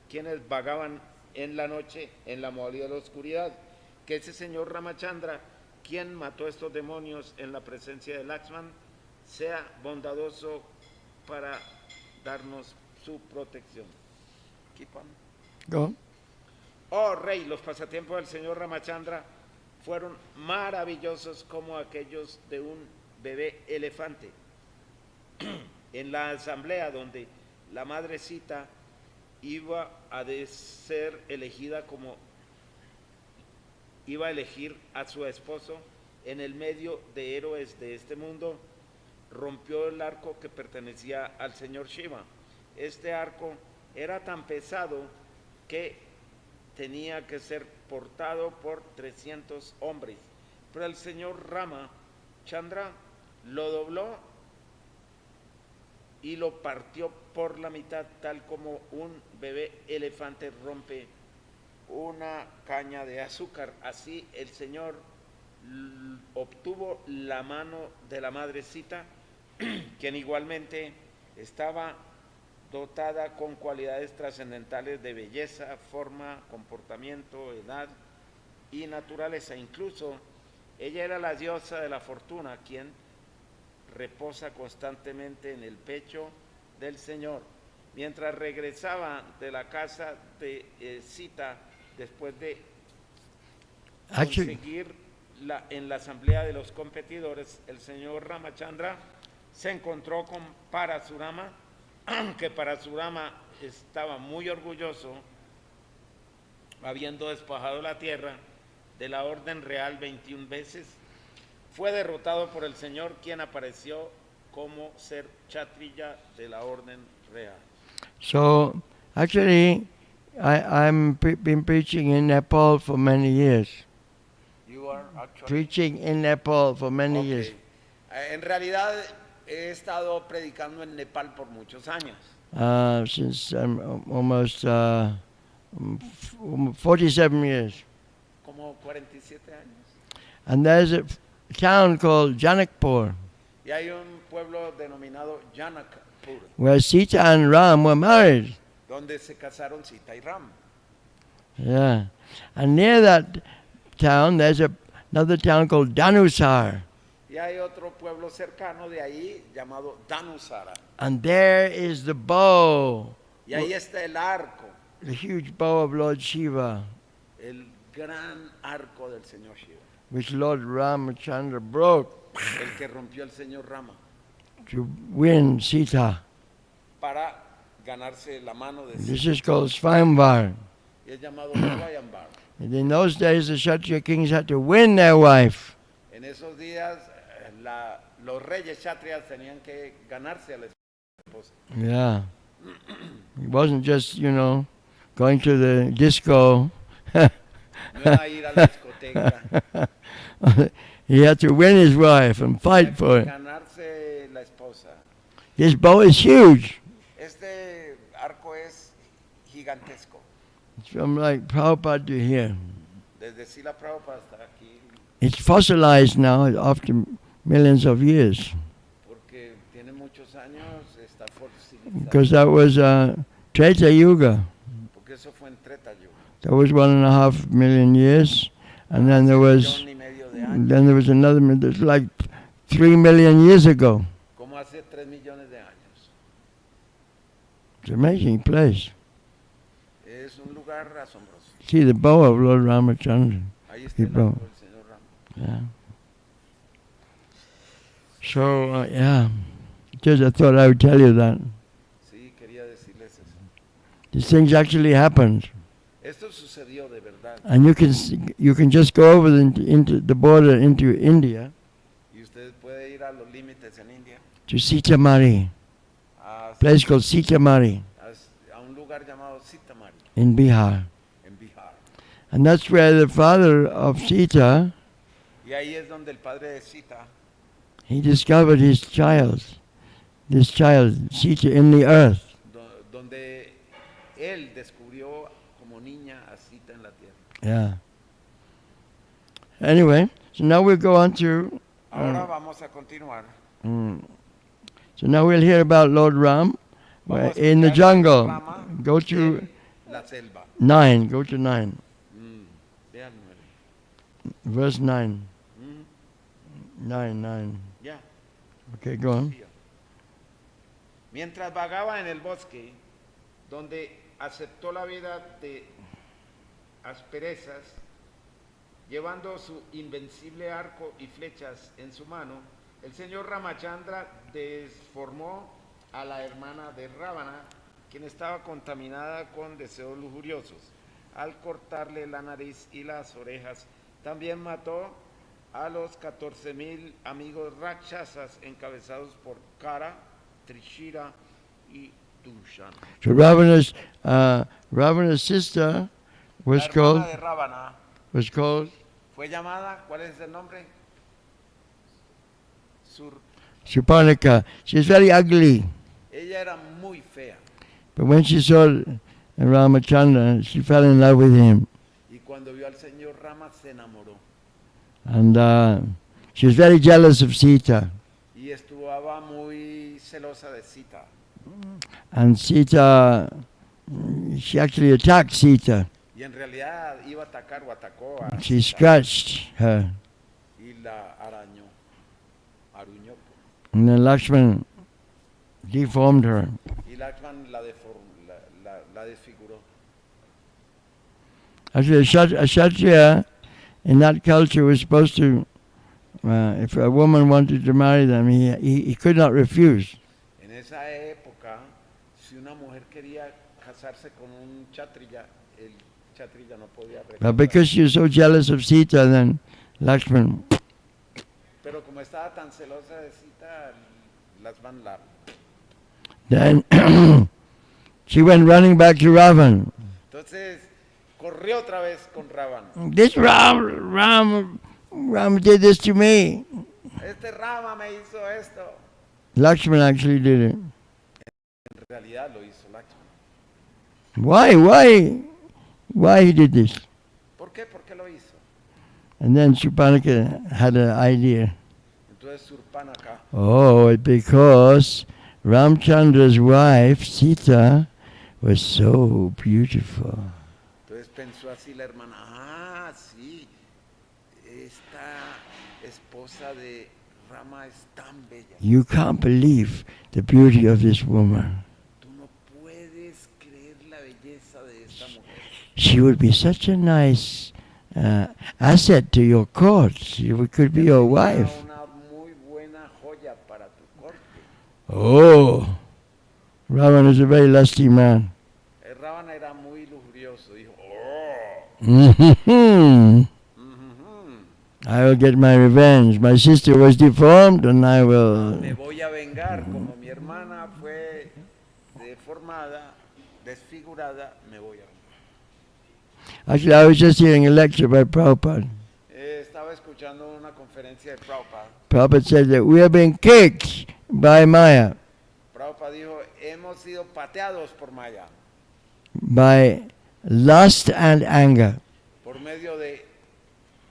quienes vagaban en la noche en la modalidad de la oscuridad. Que ese señor Ramachandra, quien mató estos demonios en la presencia de Lakshman, sea bondadoso para darnos su protección. Keep on. Go on. Oh rey, los pasatiempos del señor Ramachandra fueron maravillosos como aquellos de un bebé elefante. En la asamblea donde la madrecita iba a ser elegida como iba a elegir a su esposo en el medio de héroes de este mundo, rompió el arco que pertenecía al señor Shiva. Este arco era tan pesado que tenía que ser portado por 300 hombres, pero el señor Rama Chandra lo dobló y lo partió por la mitad, tal como un bebé elefante rompe una caña de azúcar. Así el Señor obtuvo la mano de la madrecita, quien igualmente estaba dotada con cualidades trascendentales de belleza, forma, comportamiento, edad y naturaleza. Incluso ella era la diosa de la fortuna, quien reposa constantemente en el pecho del Señor. Mientras regresaba de la casa de Sita, después de conseguir en la asamblea de los competidores, el señor Ramachandra se encontró con Parasurama, que Parasurama estaba muy orgulloso, habiendo despojado la tierra de la orden real 21 veces. Fue derrotado por el Señor, quien apareció como ser Kshatriya de la orden real. So, actually, I'm been preaching in Nepal for many years. You are actually Preaching in Nepal for many years. En realidad he estado predicando en Nepal por muchos años. since almost 47 years. Como 47 años. And there's a town called Janakpur, Y hay un pueblo denominado Janakpur, where Sita and Ram were married. donde se casaron Sita y Ram. Yeah. And near that town, there's another town called Danusar. Y hay otro pueblo cercano de ahí llamado Danusara. And there is the bow, Y ahí está el arco, the huge bow of Lord Shiva, el gran arco del Señor Shiva, which Lord Ramachandra broke el que rompió el Señor Rama to win Sita. para ganarse la mano de This Sita. is called Svayamvar. Y es llamado Svayamvar. And in those days, the Kshatriya kings had to win their wife. En esos días, los reyes kshatriyas tenían que ganarse a la esposa. Yeah. It wasn't just, going to the disco. No era ir a la discoteca. He had to win his wife and fight for it. Ganarse la esposa. This bow is huge. Este arco es gigantesco. It's from like Prabhupada to here. Desde Srila Prabhupada hasta aquí, It's fossilized now after millions of years. porque tiene muchos años, está fosilizado. Because that was Treta Yuga. Porque eso fue en Treta Yuga. That was 1.5 million years. And then there was, Millón y medio de años, then there was another, there's like 3 million years ago. como hace 3 millones de años. It's an amazing place. Es un lugar asombroso. See the bow of Lord Ramachandra. Ahí está He el brought. arco del Señor Rama. Yeah. So, yeah. Just I thought I would tell you that. Sí, quería decirles eso. These things actually happened. Esto sucedió de verdad. And you can just go over into the border into India Y usted puede ir a los límites en India, to Sitamari, a, a place called Sitamari a un lugar llamado Sitamari, in Bihar. en Bihar. And that's where the father of Sita, Y ahí es donde el padre de Sita he discovered this child, Sita, in the earth. donde él descubrió como niña a Sita en la tierra. Yeah. Anyway, so now we'll go on to... Ahora vamos a continuar. So now we'll hear about Lord Ram Vamos a in the escuchar jungle. Rama Go to en la selva. 9. Go to 9. Vean, Verse 9. mm, 9. ya. Okay, go on. Mientras vagaba en el bosque, donde aceptó la vida de asperezas, llevando su invencible arco y flechas en su mano, el señor Ramachandra desformó a la hermana de Ravana, quien estaba contaminada con deseos lujuriosos. Al cortarle la nariz y las orejas, también mató a los 14,000 amigos rakshasas encabezados por Kara, Trishira y Dushan. So Ravana's sister was La hermana de called, Ravana fue llamada, ¿cuál es el nombre? Suparnika. She's very ugly. Ella era muy fea. But when she saw Ramachandra, she fell in love with him. Y cuando vio al señor Rama se enamoró. And she was very jealous of Sita. Y estuvo muy celosa de Sita. And Sita, she actually attacked Sita. Y en realidad iba a atacar o atacó a She Sita scratched her. y la arañó. Aruñó. And then Lakshman deformed her. Y Lakshman la desfiguró. Actually, a Kshatriya in that culture was supposed to, if a woman wanted to marry them, he could not refuse. En esa época, si una mujer quería casarse con un kshatriya, el kshatriya no podía But rechazar. because she was so jealous of Sita, then Lakshman, Pero como estaba tan celosa de Sita, Lakshman la... then she went running back to Ravan. Entonces, corrió otra vez con Ravana. This Ram did this to me. Este Rama me hizo esto. Lakshman actually did it. En realidad lo hizo Lakshmana. Why he did this? ¿Por qué? ¿Por qué lo hizo? And then Shurpanaka had an idea. Entonces Surpanaka, Oh, because Ramchandra's wife, Sita, was so beautiful. entonces pensó así la hermana, sí, esta esposa de Rama es tan bella. You can't believe the beauty of this woman. Tú no puedes creer la belleza de esta mujer. She would be such a nice asset to your court. She could be your wife. Una muy buena joya para tu corte. Oh, Ravana is a very lusty man. Ravana era muy lujurioso, dijo, oh. I will get my revenge. My sister was deformed and I will... Me voy a vengar, como mi hermana fue deformada, desfigurada, me voy a vengar. Actually, I was just hearing a lecture by Prabhupada. Estaba escuchando una conferencia de Prabhupada. Prabhupada said that we have been kicked by Maya, Prabhupada dijo, hemos sido pateados por Maya, by lust and anger. por medio de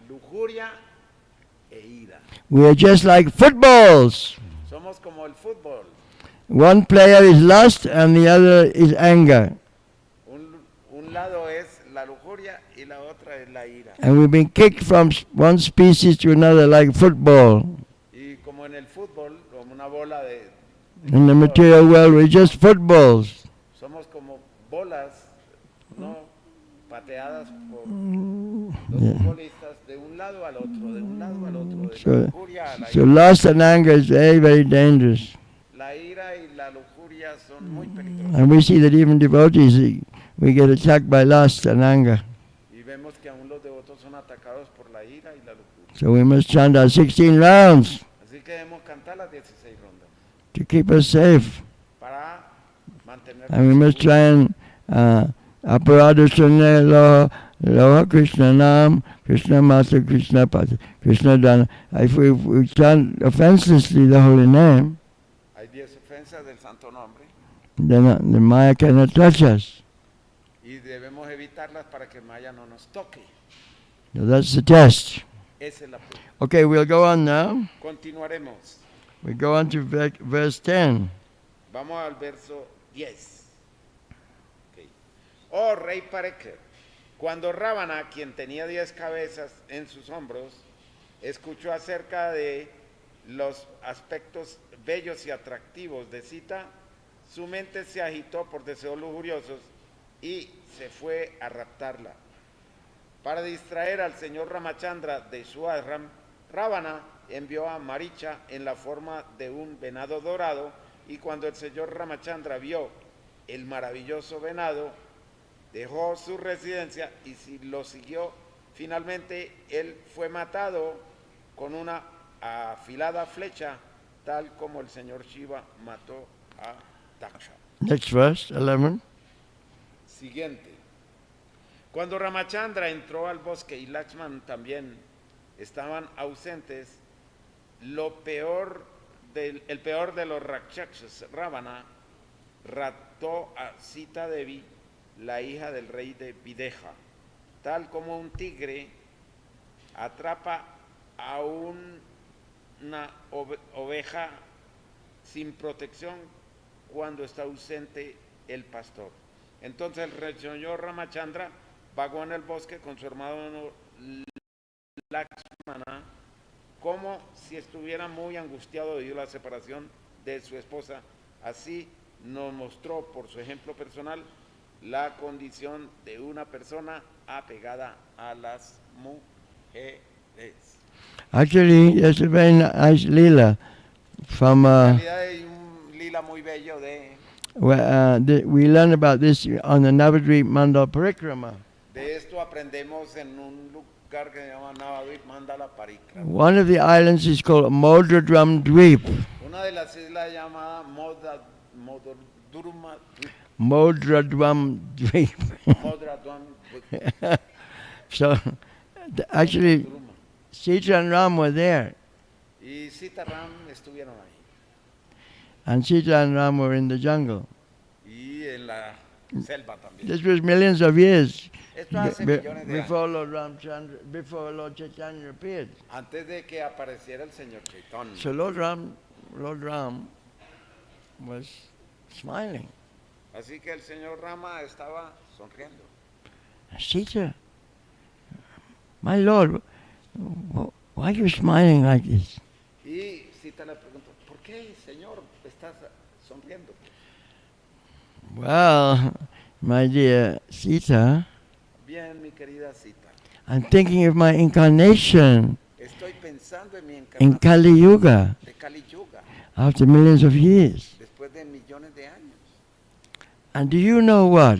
lujuria e ira. We are just like footballs. Somos como el fútbol. One player is lust and the other is anger. Un lado es la lujuria y la otra es la ira. And we've been kicked from one species to another like football. Y como en el fútbol, como una bola de In the material world, we're just footballs. somos como bolas, no pateadas por los futbolistas de un lado al otro, de un lado al otro, de la lujuria a la So ira. lust and anger is very, very dangerous. La ira y la lujuria son muy peligrosas. And we see that even devotees, we get attacked by lust and anger. Y vemos que aún los devotos son atacados por la ira y la lujuria. So we must chant our 16 rounds Así que debemos cantar las 16 rondas to keep us safe. para mantenernos And we must seguros. try and aparada sunne loha Krishna nam, Krishna mata, Krishna pata, Krishna dana. If we chant offenselessly the holy name, Hay 10 ofensas del santo nombre then the Maya cannot touch us. y debemos evitarlas para que Maya no nos toque. So that's the test. Esa es la prueba. Okay, we'll go on now. Continuaremos. We go on to verse 10. Vamos al verso 10. Okay. Oh rey Parekher, cuando Ravana, quien tenía 10 cabezas en sus hombros, escuchó acerca de los aspectos bellos y atractivos de Sita, su mente se agitó por deseos lujuriosos y se fue a raptarla. Para distraer al señor Ramachandra de su ashram, Ravana envió a Maricha en la forma de un venado dorado, y cuando el señor Ramachandra vio el maravilloso venado, dejó su residencia y lo siguió. Finalmente él fue matado con una afilada flecha, tal como el señor Shiva mató a Daksha. Next verse, 11. Siguiente. Cuando Ramachandra entró al bosque y Lakshman también estaban ausentes, el peor de los Rakshasas, Ravana, raptó a Sita Devi, la hija del rey de Videha, tal como un tigre atrapa a una oveja sin protección cuando está ausente el pastor. Entonces el señor Ramachandra vagó en el bosque con su hermano Lakshmana, como si estuviera muy angustiado debido a la separación de su esposa. Así nos mostró por su ejemplo personal la condición de una persona apegada a las mujeres. Actually, there's a very nice lila from... En realidad hay un lila muy bello de... we learn about this on the Navadvip Mandal Parikrama. De esto aprendemos en un lugar que se llama Navadvip Mandala Parikrama. One of the islands is called Modradrum Dweep. Una de las islas llamada Modradrum Modradrum Dweep. Modradrum. So, actually, Sita and Ram were there. Y Sita Ram estuvieron ahí. And Sita and Ram were in the jungle. en la selva también. This was millions of years Esto hace millones de before años, Lord Ramchandra, before Lord Chaitanya appeared. antes de que apareciera el Señor Chaitanya. So Lord Ram was smiling. Así que el Señor Rama estaba sonriendo. Sita, my Lord, why are you smiling like this? Y Sita le preguntó, ¿por qué, Señor, estás sonriendo? Well, my dear Sita, Bien, mi querida Sita, I'm thinking of my incarnation estoy pensando en mi in encarnación Kali Yuga de Kali Yuga, after millions of years. después de millones de años. And do you know what?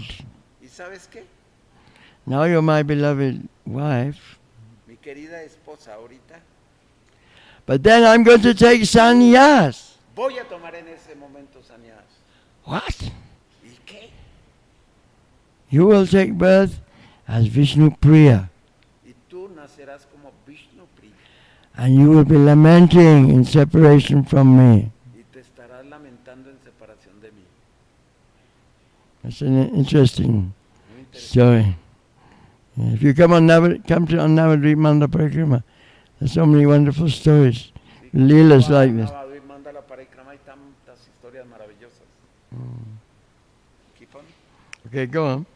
¿Y sabes qué? Now you're my beloved wife, Mi querida esposa, ahorita but then I'm going to take sannyas. voy a tomar en ese momento sannyas. What? ¿Y qué? You will take birth as Vishnu Priya, Y tú nacerás como Vishnu Priya and you will be lamenting in separation from me. y te estarás lamentando en separación de mí. That's an interesting Muy interesante. story. If you come to Navadvip Manda Parikrama, there's so many wonderful stories, leelas like this. Manda la parikrama, hay tantas historias maravillosas. Keep on. Okay, go on.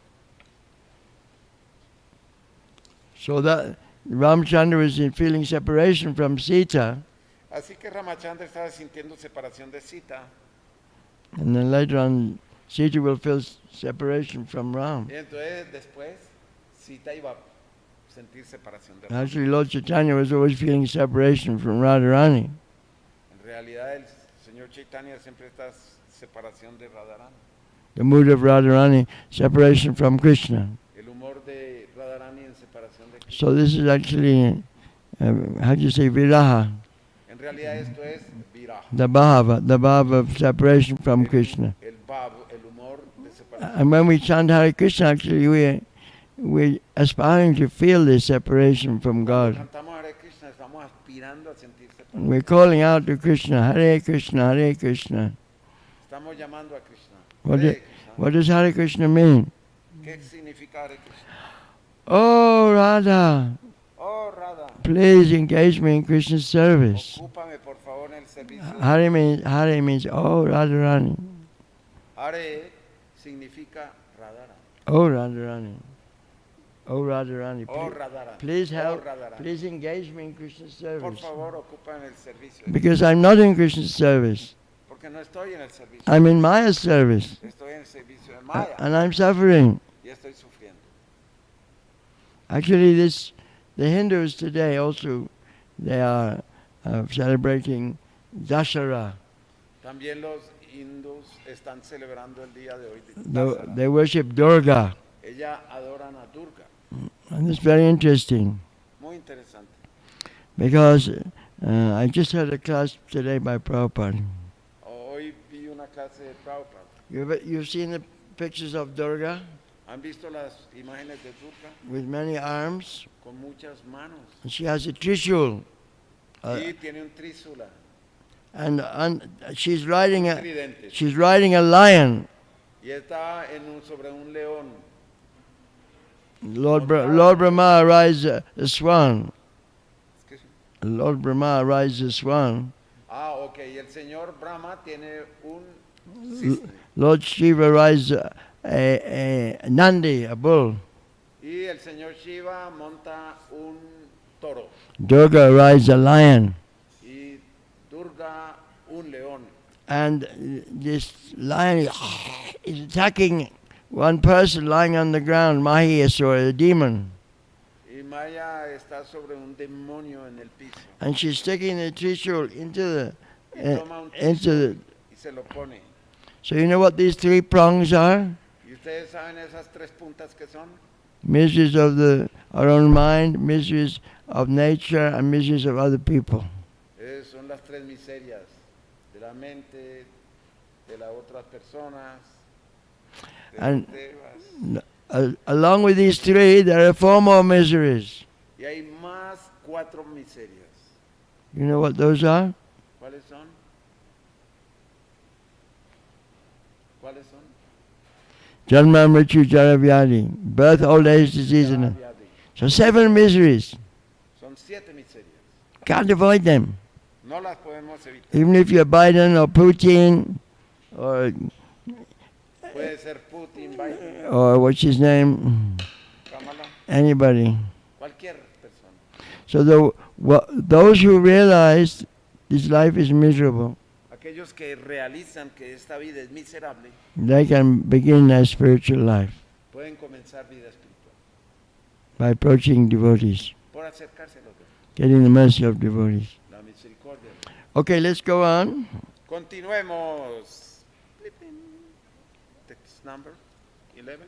So that Ramchandra was feeling separation from Sita, Así que Ramachandra estaba sintiendo separación de Sita. and then later on Sita will feel separation from Ram. Y entonces después Sita iba a sentir separación de Rama. Actually, Lord Chaitanya was always feeling separation from Radharani. En realidad el Señor Chaitanya siempre está separación de Radharani. The mood of Radharani, separation from Krishna. El humor de Radharani en separación de Krishna. So this is actually, how do you say, viraha, En realidad esto es viraha. the bhava of separation from Krishna. El bhav, el humor de separación. And when we chant Hare Krishna, actually we're aspiring to feel this separation from Cuando God. cantamos Hare Krishna estamos aspirando a sentir separación. We're calling out to Krishna, Hare Krishna, Hare Krishna. Estamos llamando a Krishna. What, Hare do, Krishna. what does Hare Krishna mean? ¿Qué significa Hare Krishna? Oh Radha, Oh Radha, please engage me in Krishna's service. ocúpame por favor en el servicio. Hare means oh Radharani. Hare significa Radharani. Oh Radharani. Oh Radharani. Oh Radharani. Please help. Oh Radharani. Please engage me in Krishna's Por service. favor, ocúpame en el servicio. Because I'm not in Krishna's service. Porque no estoy en el servicio. I'm in Maya's service. Estoy en el servicio de Maya And I'm suffering. y estoy sufriendo. Actually, the Hindus today also, they are celebrating Dashara. También los hindús están celebrando el día de hoy. de Dasara. They worship Durga. Ella adoran a Durga. And it's very interesting. Muy interesante. Because I just had a class today by Prabhupada. Hoy vi una clase de Prabhupada. You've seen the pictures of Durga ¿Han visto las imágenes de Durga? with many arms? Con muchas manos. And she has a trishul. Y tiene un trísula. And she's riding Un a tridente. she's riding a lion. Y está sobre un león. Lord Brahma rides a swan. Lord Brahma rides a swan. Ah, ok. Y el señor Brahma tiene un cisne. Lord Shiva rides a Nandi, a bull. Y el señor Shiva monta un toro. Durga rides a lion. Y Durga un león. And this lion is attacking one person lying on the ground, Mahiyasura, a demon. Y Maya está sobre un demonio en el piso. And she's sticking the trishul into Y toma un into the. y se lo pone. So you know what these three prongs are? ¿Y ustedes saben esas tres puntas que son? Miseries of our own mind, miseries of nature, and miseries of other people. Son las tres miserias de la mente, de las otras personas, de And las along with these three, there are four more miseries. y hay más cuatro miserias. You know what those are? ¿Cuáles son? ¿Cuáles son? Janma Mritu Jara Vyadi. Birth, old age, disease. And so 7 miseries. Son 7 miserias. Can't avoid them. No las podemos evitar. Even if you're Biden or Putin or Puede ser Putin, Biden, or what's his name? Kamala, Anybody. cualquier persona. So those who realize this life is miserable, Aquellos que realizan que esta vida es miserable, they can begin their spiritual life pueden comenzar vida espiritual by approaching devotees, por acercarse a los demás. getting the mercy of devotees. La misericordia. Okay, let's go on. Continuemos. Text number 11.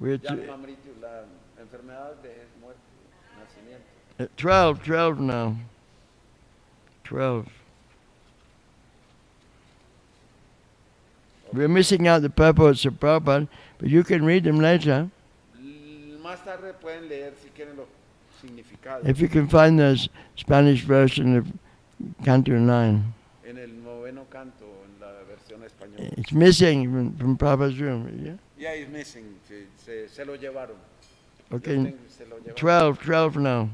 We're La enfermedad de muerte, nacimiento. 12 now. 12. We're missing out the purports of Prabhupada, but you can read them later. Más tarde pueden leer si quieren los significados. If you can find the Spanish version of Canto 9. En el 9º canto, en la versión española. It's missing from Prabhupada's room. Yeah? Yeah, it's missing. Se lo llevaron. Okay, Se lo llevaron. 12 now.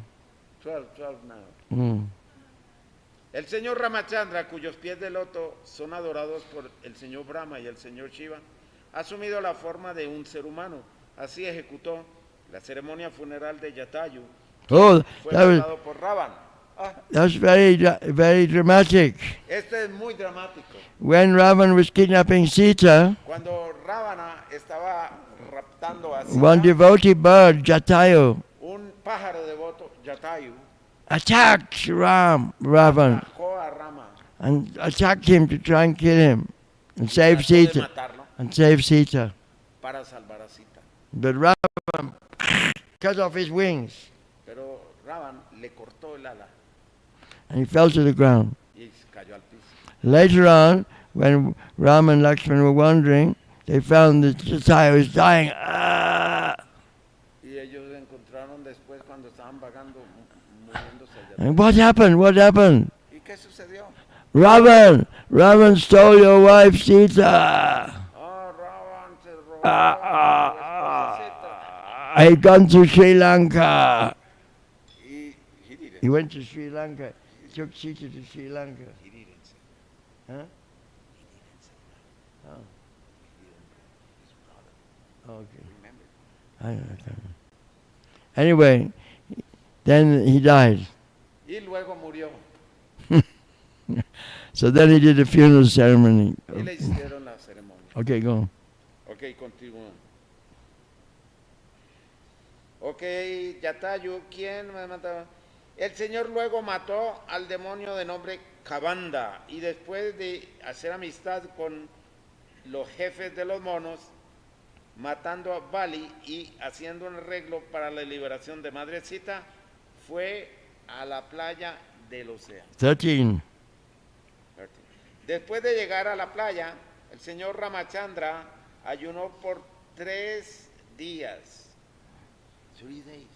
12 now. Mm. El señor Ramachandra, cuyos pies de loto son adorados por el señor Brahma y el señor Shiva, ha asumido la forma de un ser humano. Así ejecutó la ceremonia funeral de Jatayu. Oh, Fue matado por Ravan. that's very dramatic. Este es muy dramático. When Ravan was kidnapping Sita, Cuando Ravana estaba raptando a one Sita, devotee bird, Jatayu, un pájaro devoto, Jatayu, attacked Ravan, atacó a Rama and attacked him to try and kill him and save trató de Sita. matarlo And save Sita. para salvar a Sita. But Ravan cut off his wings Pero Ravan le cortó el ala and he fell to the ground. y cayó al piso. Later on, when Ram and Lakshman were wandering, they found that Jatayu was dying. Y ellos encontraron después cuando estaban vagando, muriéndose allá. And what happened? What happened? ¿Y qué sucedió? Ravan stole your wife Sita. Ravan se robó a tu esposa Sita. He'd gone to Sri Lanka. He didn't. He went to Sri Lanka. He took Sita to Sri Lanka. He didn't say. Huh? He didn't say that. Oh, His brother. okay. Remember? I don't know. Anyway, then he died. Y luego murió. So then he did a funeral ceremony. Y le hicieron la ceremonia. Okay, go on. Ok, continúa. Ok, Jatayu, ¿quién me mataba? El Señor luego mató al demonio de nombre Kabanda y después de hacer amistad con los jefes de los monos, matando a Bali y haciendo un arreglo para la liberación de Madrecita, fue a la playa del océano. 13. Después de llegar a la playa, el señor Ramachandra ayunó por 3 días, 3 days,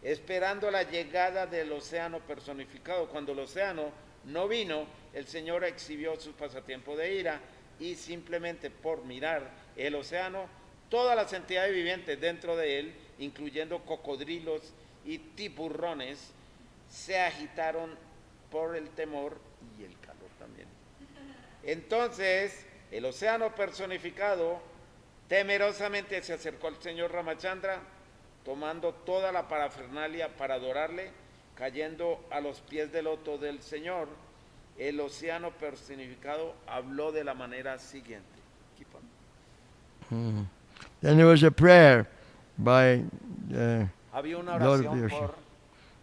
esperando la llegada del océano personificado. Cuando el océano no vino, el señor exhibió su pasatiempo de ira y simplemente por mirar el océano, todas las entidades vivientes dentro de él, incluyendo cocodrilos y tiburrones, se agitaron por el temor y el calor también. Entonces, el océano personificado temerosamente se acercó al señor Ramachandra, tomando toda la parafernalia para adorarle, cayendo a los pies del loto del señor. El océano personificado habló de la manera siguiente. Then there was a prayer by Había una Lord of oración the Ocean. por...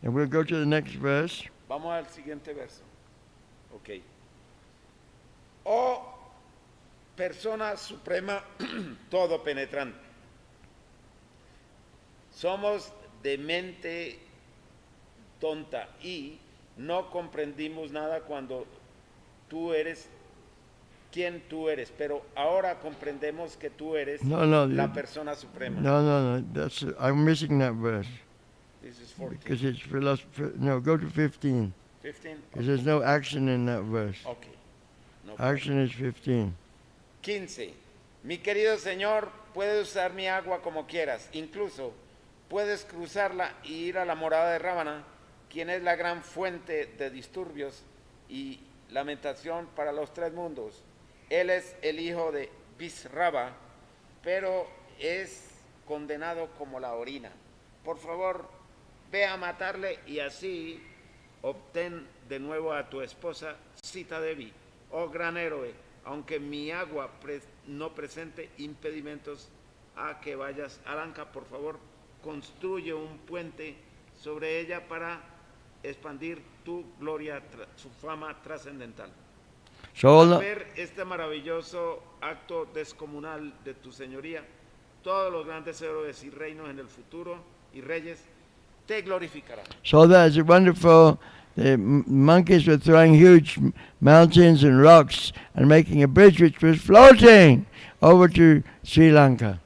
And we'll go to the next verse. Vamos al siguiente verso. Ok. Oh persona suprema todo penetrante. Somos de mente tonta y no comprendimos nada cuando tú eres quien tú eres, pero ahora comprendemos que tú eres la persona suprema. No. I'm missing that verse. This is 14. Because it's philosophy. No, go to 15. 15. Because there's no action in that verse. Okay. No Action is 15. 15. Mi querido Señor, puedes usar mi agua como quieras. Incluso puedes cruzarla y ir a la morada de Rábana, quien es la gran fuente de disturbios y lamentación para los tres mundos. Él es el hijo de Bisraba, pero es condenado como la orina. Por favor, ve a matarle y así obtén de nuevo a tu esposa Sita Devi, oh gran héroe, aunque mi agua no presente impedimentos a que vayas a Lanka, por favor, construye un puente sobre ella para expandir tu gloria, su fama trascendental. Al ver este maravilloso acto descomunal de tu señoría, todos los grandes héroes y reinos en el futuro y reyes te glorificarán. So that's wonderful. The monkeys were throwing huge mountains and rocks and making a bridge which was floating over to Sri Lanka.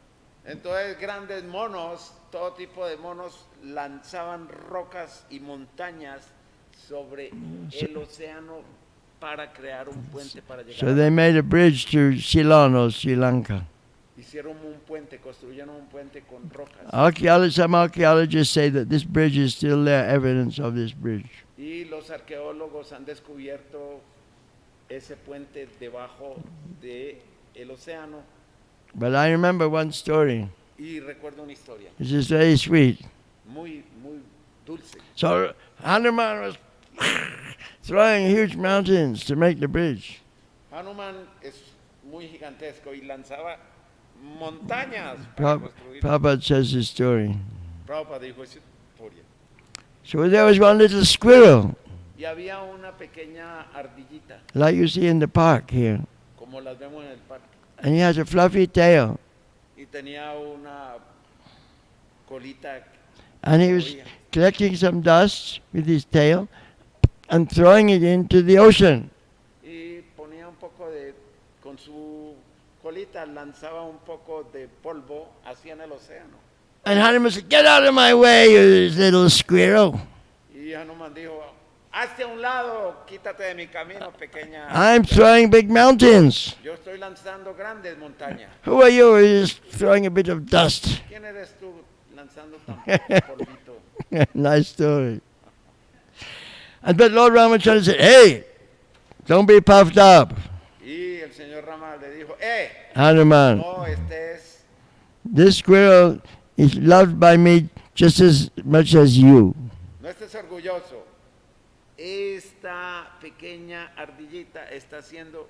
Entonces grandes monos, todo tipo de monos, lanzaban rocas y montañas sobre el océano para crear un puente para llegar. So they made a bridge to Ceylon or Sri Lanka. Hicieron un puente, construyeron un puente con rocas. Some archaeologists say that this bridge is still there, evidence of this bridge. Y los arqueólogos han descubierto ese puente debajo del océano. But I remember one story. Y recuerdo una historia. This is very sweet. Muy dulce. So Hanuman was throwing huge mountains to make the bridge. Hanuman es muy gigantesco y lanzaba montañas para construir. Prabhupada says this story. Prabhupada dijo esa historia. So there was one little squirrel, Y había una pequeña ardillita, like you see in the park here. como las vemos en el parque. And he has a fluffy tail. Y tenía una colita. And he was collecting some dust with his tail and throwing it into the ocean. Y ponía un poco con su colita lanzaba un poco de polvo hacia en el océano. And Hanuman said, "Get out of my way, you little squirrel. Y Hanuman dijo, hazte a un lado, quítate de mi camino, pequeña. I'm throwing big mountains. Yo estoy lanzando grandes montañas. Who are you? You're just throwing a bit of dust." ¿Quién eres tú lanzando tan poco polvito? Nice story. And but Lord Ramachandra said, "Hey, don't be puffed up." Y el señor Rama le dijo, Hanuman, no estés, this squirrel is loved by me just as much as you. no estés orgulloso. Esta pequeña ardillita está haciendo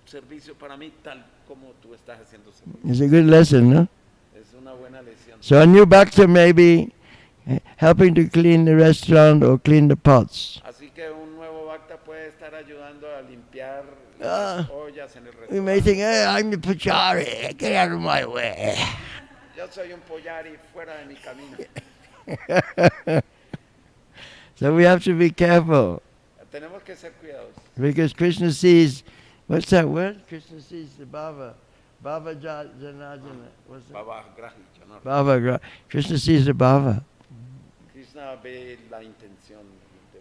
servicio para mí tal como tú estás haciendo servicio. It's a good lesson, no? Es una buena lección. So a new bhakta may be helping to clean the restaurant or clean the pots. Así que un nuevo bhakta puede estar ayudando a limpiar las ollas en el We may restaurante. think, hey, I'm the puchari, get out of my way. Yo soy un pollari fuera de mi camino. So we have to be careful Tenemos que ser cuidadosos. because Krishna sees, what's that word? Krishna sees the bhava. Bhava janajana. What's that? Baba Grahi, Janor. Bhava. Krishna sees the bhava, Krishna ve la intención.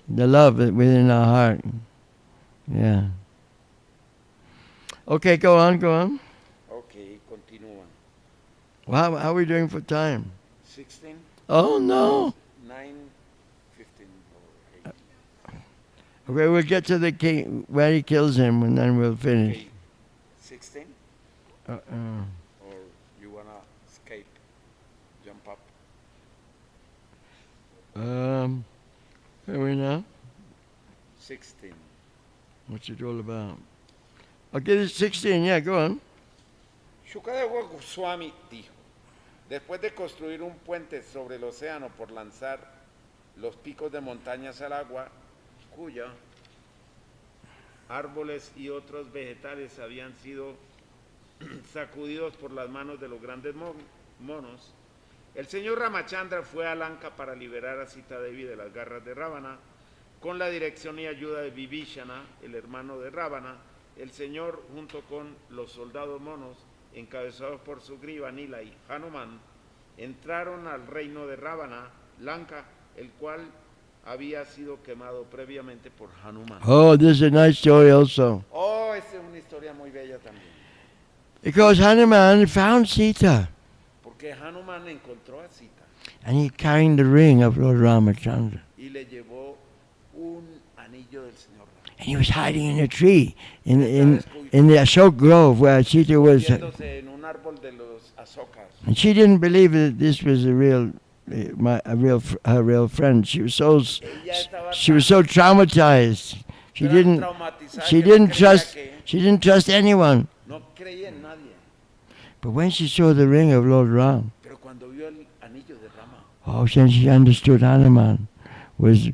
the love within our heart. Yeah. Okay, go on. Ok, continúa. Well, how are we doing for time? 16, Oh, no. 9, 15, or 18. Okay, we'll get to the king, where he kills him, and then we'll finish. Okay, 16, Uh-uh. or you want to escape, jump up? Where are we now? 16. What's it all about? Okay, this is 16, yeah, go on. Shukadeva Goswami dijo, después de construir un puente sobre el océano por lanzar los picos de montañas al agua, cuya árboles y otros vegetales habían sido sacudidos por las manos de los grandes monos, el señor Ramachandra fue a Lanka para liberar a Sita Devi de las garras de Ravana. Con la dirección y ayuda de Vibhishana, el hermano de Ravana, el señor, junto con los soldados monos, encabezados por Sugriva, Nila y Hanuman, entraron al reino de Ravana, Lanka, el cual había sido quemado previamente por Hanuman. Oh, this is a nice story also. Oh, esta es una historia muy bella también. Because Hanuman found Sita. Porque Hanuman encontró a Sita. And he carried the ring of Lord Ramachandra. Y le llevó un anillo del Señor Rama. And he was hiding in a tree in the Ashok Grove where Sita was. En un árbol de los Asokas. And she didn't believe that this was her real friend. She was so traumatized. She didn't trust anyone. No creía en nadie. But when she saw the ring of Lord Ram, Pero cuando vio el anillo de Rama, oh, then she understood Hanuman was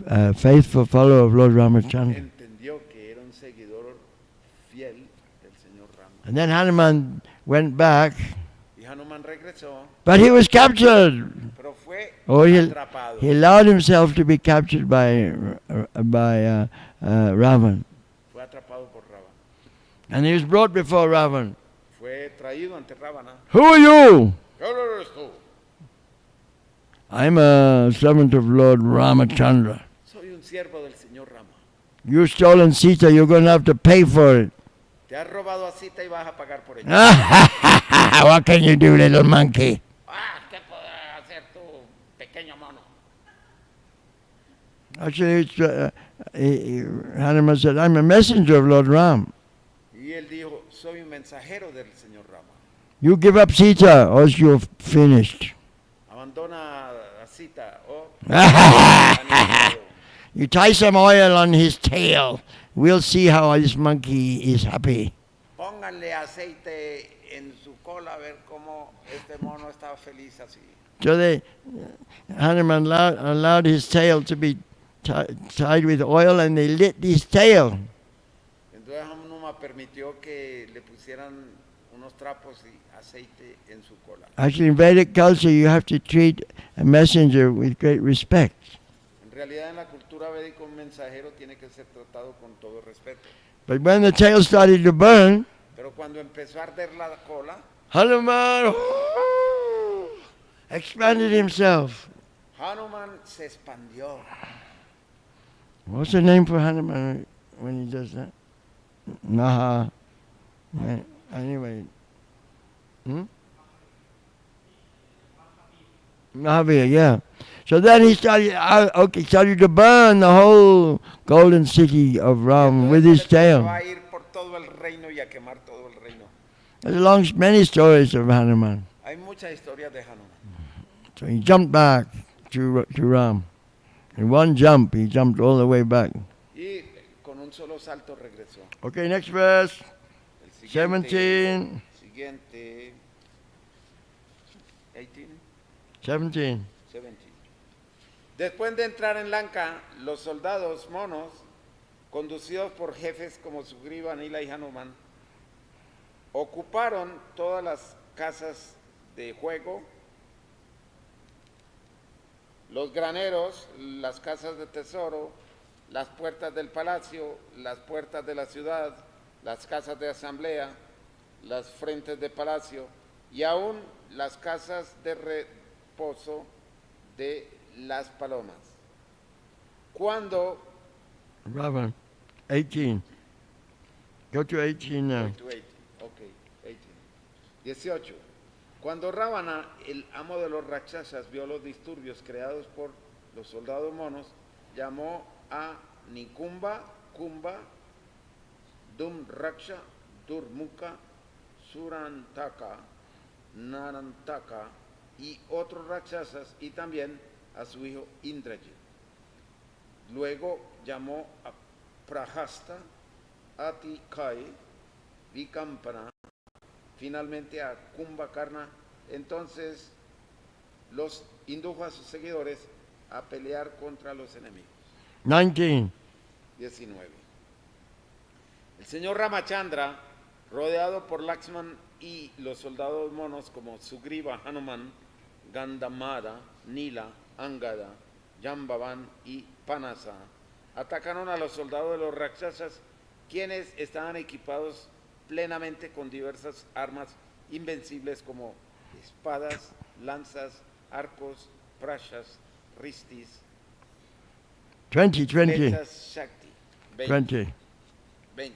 a faithful follower of Lord Ramachandra. entendió que era un seguidor fiel del Señor Rama. And then Hanuman went back, Y Hanuman regresó, but he was captured. pero fue Oh, atrapado. he allowed himself to be captured by Ravan. Fue atrapado por Ravana. And he was brought before Ravan. Fue traído ante Ravana. Who are you? ¿Qué eres tú? I'm a servant of Lord Ramachandra. Soy un siervo del Señor Rama. You've stolen Sita, you're going to have to pay for it. Te has robado a Sita y vas a pagar por ella. What can you do, little monkey? ¿Qué puede hacer tú, pequeño mono? Actually, Hanuman said, I'm a messenger of Lord Ram. Y él dijo, soy un mensajero del Señor Rama. You give up Sita or you're finished. Abandona a Sita o... You tie some oil on his tail. We'll see how this monkey is happy. Pónganle aceite en su cola a ver cómo este mono está feliz así. So Hanuman allowed his tail to be tied with oil, and they lit his tail. Entonces Hanuman permitió que le pusieran unos trapos y aceite en su cola. Actually, in Vedic culture, you have to treat a messenger with great respect. En realidad, en la cultura védica, un mensajero tiene que ser tratado con todo respeto. But when the tail started to burn, Pero cuando empezó a arder la cola, Hanuman expanded himself. Hanuman se expandió. What's the name for Hanuman when he does that? Maha. Anyway. Mahavir, yeah. So then he started to burn the whole golden city of Ram with his tail. Va a ir por todo el reino y a quemar todo el reino. There's many stories of Hanuman. Hay muchas historias de Hanuman. So he jumped back to Ram. In one jump, he jumped all the way back. Y con un solo salto regresó. Okay, next verse. El 17. Siguiente. 18. 17. 17. Después de entrar en Lanka, los soldados monos, conducidos por jefes como Sugriva, Nila y Hanuman, ocuparon todas las casas de juego, los graneros, las casas de tesoro, las puertas del palacio, las puertas de la ciudad, las casas de asamblea, las frentes de palacio y aún las casas de reposo de las palomas. Cuando... Ravan, 18. Go to 18 now. To 18. Okay, 18. 18. Cuando Ravana, el amo de los rakshasas, vio los disturbios creados por los soldados monos, llamó a Nikumba, Kumba, Dhumraksha, Durmuka, Surantaka, Narantaka y otros rakshasas y también a su hijo Indrajit. Luego llamó a Prahasta, Atikai, Vikampana, finalmente a Kumbhakarna. Entonces los indujo a sus seguidores a pelear contra los enemigos. 19. 19. El señor Ramachandra, rodeado por Lakshman y los soldados monos como Sugriva, Hanuman, Gandamada, Nila, Angada, Jambavan y Panasa, atacaron a los soldados de los rakshasas, quienes estaban equipados plenamente con diversas armas invencibles como espadas, lanzas, arcos, prashas, ristis, 20. flechas Shakti. 20. 20.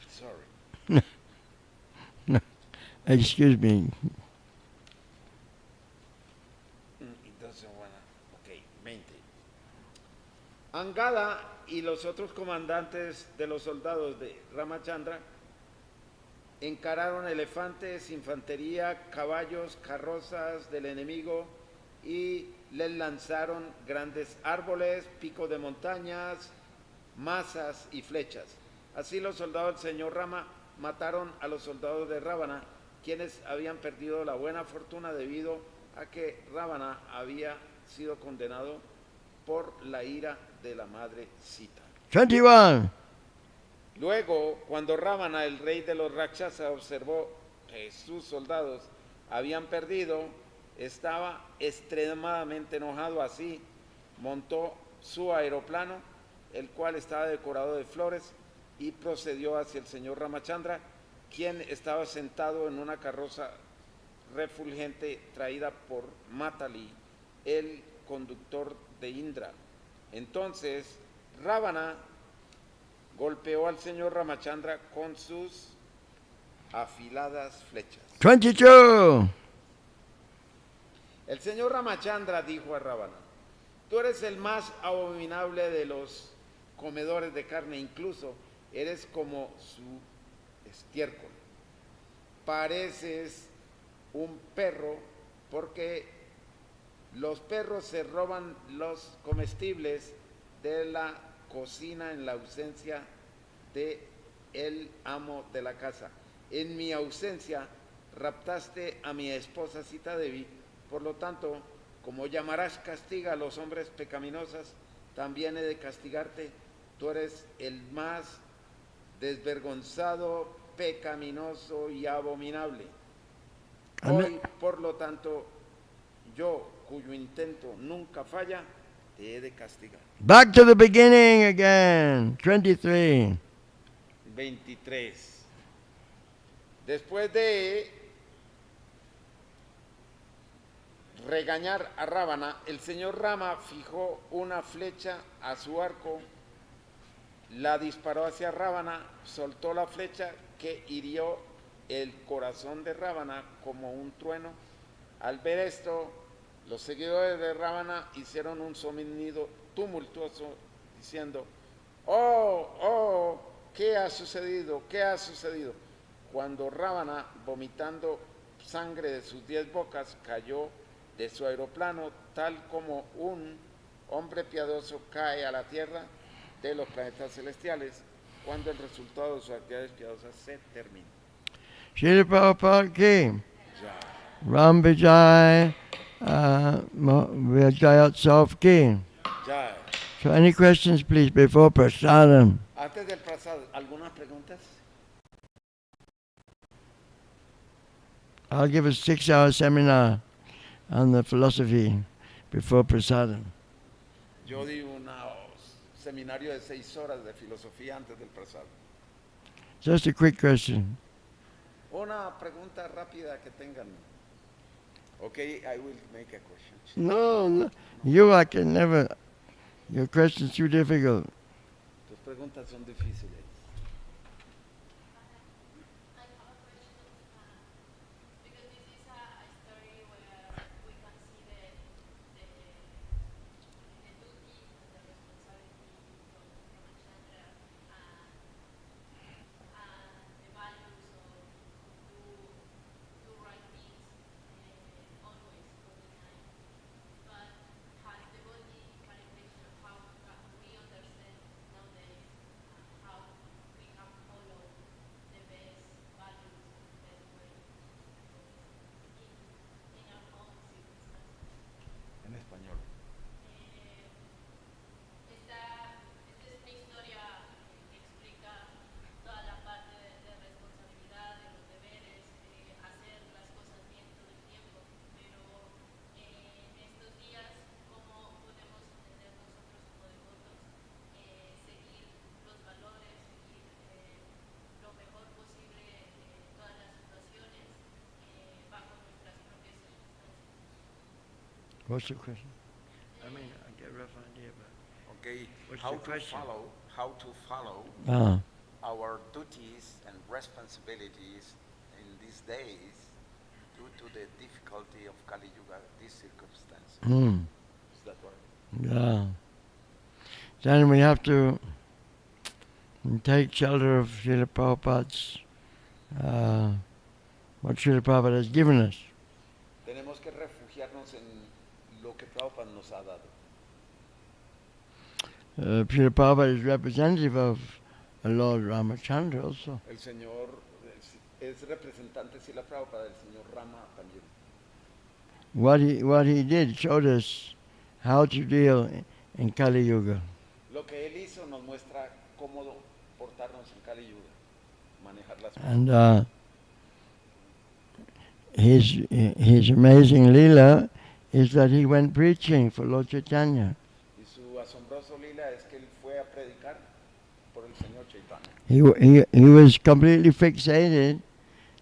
Sorry. Excuse me. It doesn't wanna. Ok, 20. Angada y los otros comandantes de los soldados de Ramachandra encararon elefantes, infantería, caballos, carrozas del enemigo y les lanzaron grandes árboles, picos de montañas, masas y flechas. Así los soldados del señor Rama mataron a los soldados de Ravana, quienes habían perdido la buena fortuna debido a que Ravana había sido condenado por la ira de la madre Sita. 21. Luego, cuando Ravana, el rey de los Rakshasa, observó que sus soldados habían perdido, estaba extremadamente enojado. Así montó su aeroplano, el cual estaba decorado de flores, y procedió hacia el señor Ramachandra, quien estaba sentado en una carroza refulgente traída por Matali, el conductor de Indra. Entonces Ravana golpeó al señor Ramachandra con sus afiladas flechas. 22. El señor Ramachandra dijo a Ravana: tú eres el más abominable de los comedores de carne, incluso eres como su estiércol. Pareces un perro, porque los perros se roban los comestibles de la cocina en la ausencia de el amo de la casa. En mi ausencia raptaste a mi esposa Sita Devi, por lo tanto, como llamarás castiga a los hombres pecaminosos, también he de castigarte. Tú eres el más desvergonzado, pecaminoso y abominable. Hoy, por lo tanto, yo, cuyo intento nunca falla, te he de castigar. Back to the beginning again. 23. 23. Después de regañar a Ravana, el señor Rama fijó una flecha a su arco, la disparó hacia Ravana, soltó la flecha que hirió el corazón de Ravana como un trueno. Al ver esto, los seguidores de Ravana hicieron un sonido tumultuoso diciendo: ¡oh, oh! ¿Qué ha sucedido? ¿Qué ha sucedido? Cuando Ravana, vomitando sangre de sus 10 bocas, cayó de su aeroplano, tal como un hombre piadoso cae a la tierra de los planetas celestiales cuando el resultado de sus actividades piadosas se termina. Srila Prabhupada ki. Ram Vijay Vijayotsav ki. Ya. So any questions please before prasadam? Antes del prasad, ¿algunas preguntas? I'll give a 6-hour seminar on the philosophy before prasadam. Yo di un seminario de 6 horas de filosofía antes del prasad. Just a quick question. Una pregunta rápida que tengan. Okay, I will make a question. No. You I can never. Your question's too difficult. Tus preguntas son difíciles. What's the question? I mean, I get a rough idea, but Okay, what's how the to question? follow Ah, our duties and responsibilities in these days due to the difficulty of Kali Yuga, these circumstances. Is that right? yeah. Then we have to take shelter of Srila Prabhupada's, what Srila Prabhupada has given us. Tenemos que refugiarnos en lo que Prabhupada nos ha dado. Srila Prabhupada is representative of Lord Ramachandra also. El Señor es representante, si la Prabhupada, del Señor Rama también. What he did showed us how to deal in Kali Yuga. Lo que Él hizo nos muestra cómo portarnos en Kali Yuga, manejar las cosas. And his amazing lila is that he went preaching for Lord Chaitanya. Y su asombroso lila es que Él fue a predicar por el Señor Chaitanya. He was completely fixated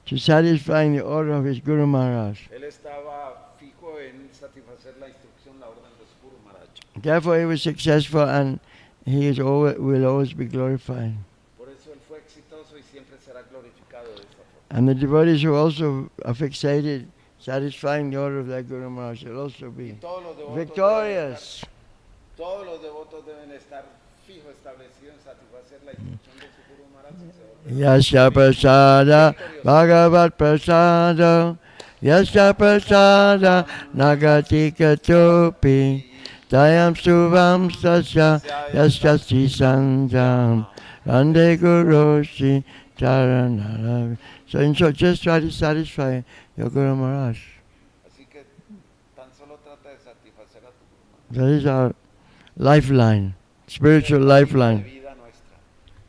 to satisfying the order of his Guru Maharaj. Él estaba fijo en satisfacer la instrucción, la orden de su Guru Maharaj. Therefore he was successful and will always be glorified. Por eso Él fue exitoso y siempre será glorificado de esta forma. And the devotees who also are fixated, satisfying the order of their Guru Maharaj, will also be victorious. Todos los devotos deben estar fijo establecidos en satisfacer la instrucción de su Guru Maharaj. Yasya prasada bhagavat prasada Yasya prasada nagati katopi Dayam suvam sasya yasya sisandam Rande guroshi charanaravi. So in short, just try to satisfy your Guru Maharaj. Así que tan solo trata de satisfacer a tu Guru Maharaj. That is our lifeline, spiritual lifeline.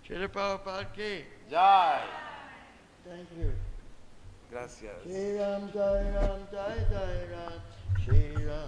Srila Prabhupada ki Jai. Thank you. Gracias. Shri Ram Jai Ram Jai Jai Ram Shri Ram.